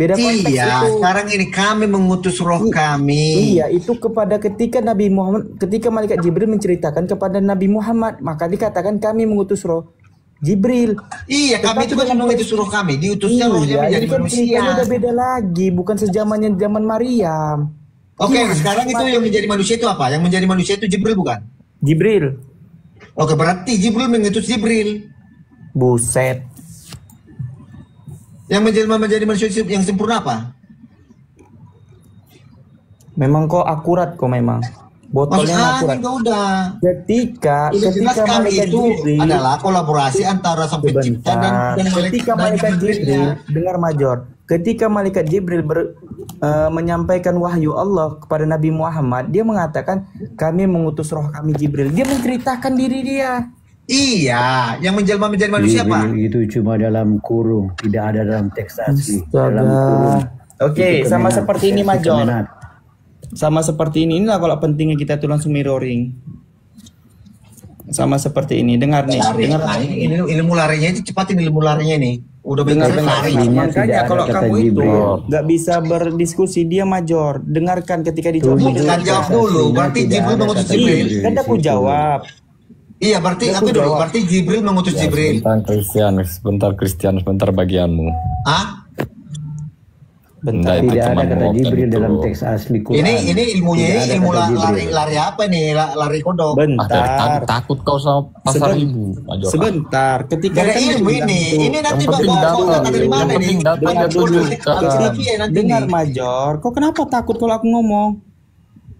Beda konteks itu. Sekarang ini kami mengutus roh kami. Iya, itu kepada ketika Nabi Muhammad, ketika malaikat Jibril menceritakan kepada Nabi Muhammad, maka dikatakan kami mengutus roh Jibril. Iya, kami itu kan mengutus roh kami, diutusnya rohnya menjadi manusia. Udah beda lagi, bukan sejamannya zaman Maryam. Oke, sekarang itu yang menjadi manusia itu apa? Yang menjadi manusia itu Jibril bukan? Jibril. Oke, berarti Jibril mengutus Jibril. Buset. Yang menjadi manusia yang sempurna apa? Memang kok akurat kok memang. Botolnya akurat. Udah. Ketika malaikat itu Jibril adalah kolaborasi antara sang pencipta dan ketika malaikat Jibril, dengar Major. Ketika malaikat Jibril menyampaikan wahyu Allah kepada Nabi Muhammad, dia mengatakan kami mengutus roh kami Jibril. Dia menceritakan diri dia. Iya, yang menjelma menjadi manusia apa? Itu cuma dalam kurung, tidak ada dalam teks asli. Dalam kurung. Oke, sama seperti ini Major. Sama seperti ini, inilah kalau pentingnya kita tuh langsung mirroring. Sama seperti ini, dengar nih. Ini ilmu larinya itu cepat, ini ilmu larinya nih. Udah dengar. Makanya kalau kamu itu nggak bisa berdiskusi, dia Major. Dengarkan ketika dijawab. Bukan jawab dulu, berarti Jibril mengutus Jibril. Kan aku jawab. Iya, berarti aku dulu. Berarti Jibril mengutus Jibril. Sebentar Christian, sebentar bagianmu. Hah? Bentar, tidak ada kata Jibril dalam teks asli Quran. Ini ilmunya ini ilmu lari apa nih? Lari kodok. Bentar. Takut kau sama pasar ibu. Sebentar. Ketika ada ilmu ini nanti bawa dari mana nih? Dengar Major. Kok kenapa takut kalau aku ngomong?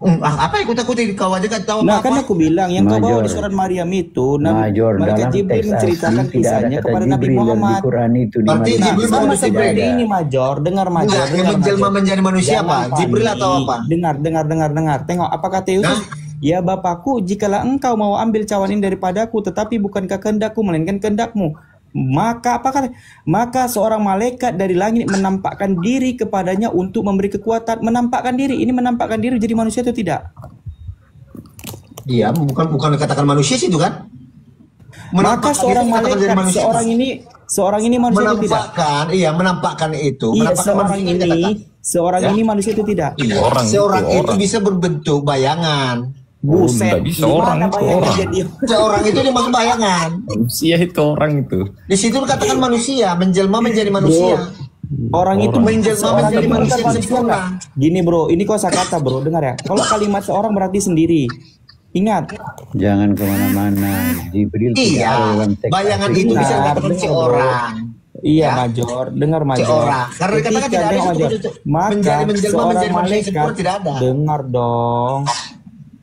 Apa yang aku takutin? Kau aja kan tahu apa. Nah, kan aku bilang yang kau bawa di surat Maryam itu malaikat Jibril menceritakan kisahnya kepada Nabi Muhammad. Sama seperti ini Major, dengar Major. Yang menjelma menjadi manusia apa? Jibril atau apa? Dengar. Tengok apa kata Yesus? Ya Bapakku, jikalau engkau mau ambil cawan ini daripadaku, tetapi bukankah kehendakku melainkan kehendakmu. Maka apa kata? Maka seorang malaikat dari langit menampakkan diri kepadanya untuk memberi kekuatan. Menampakkan diri, ini menampakkan diri jadi manusia atau tidak? Iya, bukan dikatakan manusia sih itu kan? Maka seorang malaikat, seorang ini manusia itu tidak? Iya, menampakkan itu. Iya, seorang ini manusia itu tidak? Seorang itu bisa berbentuk bayangan. Buset, seorang itu dimaksud bayangan. Manusia itu orang itu. Di situ dikatakan manusia, menjelma menjadi manusia. Orang itu menjelma menjadi manusia sempurna. Gini bro, ini kosakata bro, dengar ya. Kalau kalimat seorang berarti sendiri. Ingat. Jangan kemana-mana. Jibril tidak ada dalam teks. Bayangan itu bisa dikatakan seorang. Iya Major, dengar Major. Karena dikatakan tidak ada Major. Maka seorang malaikat dengar dong.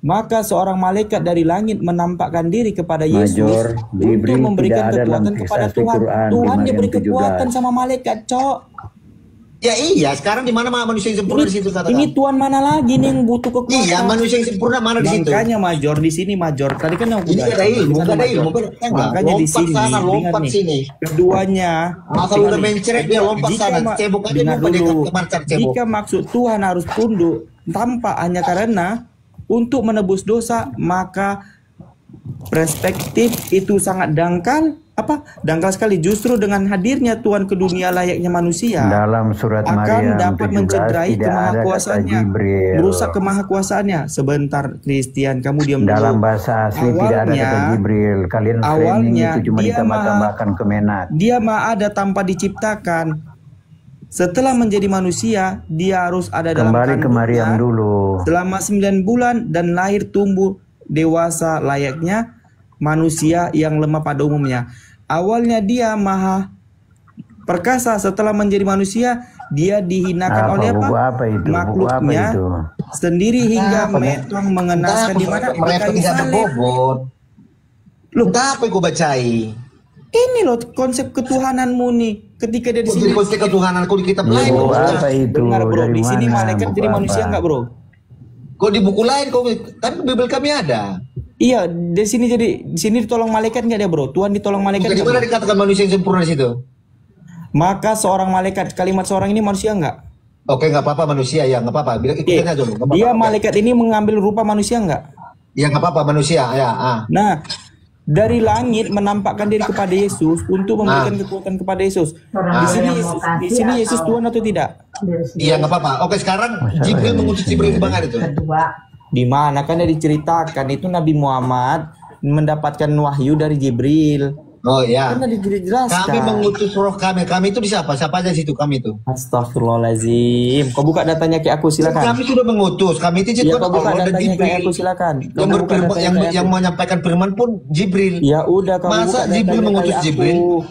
Maka seorang malaikat dari langit menampakkan diri kepada Yesus untuk memberikan kekuatan kepada Tuhan. Tuhan dia beri kekuatan sama malaikat, Cok. Ya iya, sekarang di mana manusia yang sempurna di situ katakan. Ini Tuhan mana lagi nih yang butuh kekuatan? Iya, manusia yang sempurna mana di situ? Makanya Major di sini Major. Tadi kan yang ini ada ilmu, makanya di sini. Lompat sini. Keduanya. Asal udah mencret dia lompat sana. Cebok aja dulu. Jika maksud Tuhan harus tunduk tanpa hanya karena untuk menebus dosa, maka perspektif itu sangat dangkal. Dangkal sekali. Justru dengan hadirnya Tuhan ke dunia layaknya manusia dalam surat akan Maryam dapat mencederai kemahakuasaannya, merusak kemahakuasaannya. Sebentar Christian, kamu diam dulu. Dalam bahasa asli tidak ada kata Jibril. Kalian framing itu cuma ditambah-tambahkan kemenak. Dia maha ada tanpa diciptakan. Setelah menjadi manusia, dia harus ada dalam kandungan ke Maryam dulu selama 9 bulan dan lahir tumbuh dewasa layaknya manusia yang lemah pada umumnya. Awalnya dia maha perkasa, setelah menjadi manusia dia dihinakan oleh makhluknya sendiri hingga metong mengenaskan di mana mereka bobot. Lu apa yang gue bacai? Ini loh konsep ketuhananmu nih. Ketika dia di sini konsep ketuhananku di kitab lain. Apa itu? Dengar bro, di sini malaikat jadi manusia enggak bro? Kok di buku lain kok? Kan Bible kami ada. Iya, di sini ditolong malaikat enggak dia bro? Tuhan ditolong malaikat. Di mana dikatakan manusia yang sempurna di situ? Maka seorang malaikat, kalimat seorang ini manusia enggak? Oke, enggak apa-apa manusia ya, enggak apa-apa. Bilang ikutin aja dulu. Dia malaikat ini mengambil rupa manusia enggak? Ya enggak apa-apa manusia, ya. Nah, dari langit menampakkan diri kepada Yesus untuk memberikan kekuatan kepada Yesus. Di sini Yesus Tuhan atau tidak? Iya nggak apa-apa. Oke, sekarang Jibril mengutus Jibril di mana itu? Di mana kan diceritakan itu Nabi Muhammad mendapatkan wahyu dari Jibril. Oh ya. Kan dijelaskan. Kami mengutus roh kami. Kami itu di siapa? Siapa aja situ kami itu? Astagfirullahaladzim. Kau buka datanya kayak aku silakan. Kami sudah mengutus. Kami itu ya, kau buka datanya kayak aku silakan. Yang menyampaikan firman pun Jibril. Ya udah kau masa buka Jibril mengutus Jibril?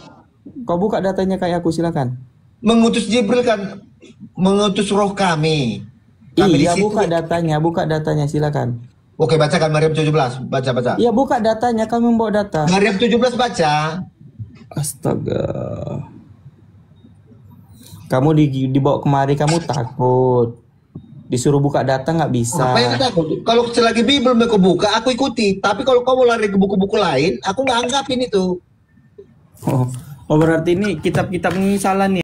Kau buka datanya kayak aku silakan. Mengutus Jibril kan mengutus roh kami. Iya buka datanya silakan. Oke, bacakan Maryam 17. Baca. Iya, buka datanya, kami membawa data. Maryam 17 baca. Astaga. Kamu dibawa kemari, kamu takut. Disuruh buka data nggak bisa. Apa yang takut? Kalau selagi Bible mau buka, aku ikuti. Tapi kalau kamu lari ke buku-buku lain, aku nggak anggapin itu. Oh berarti ini kitab-kitab penyesalan nih.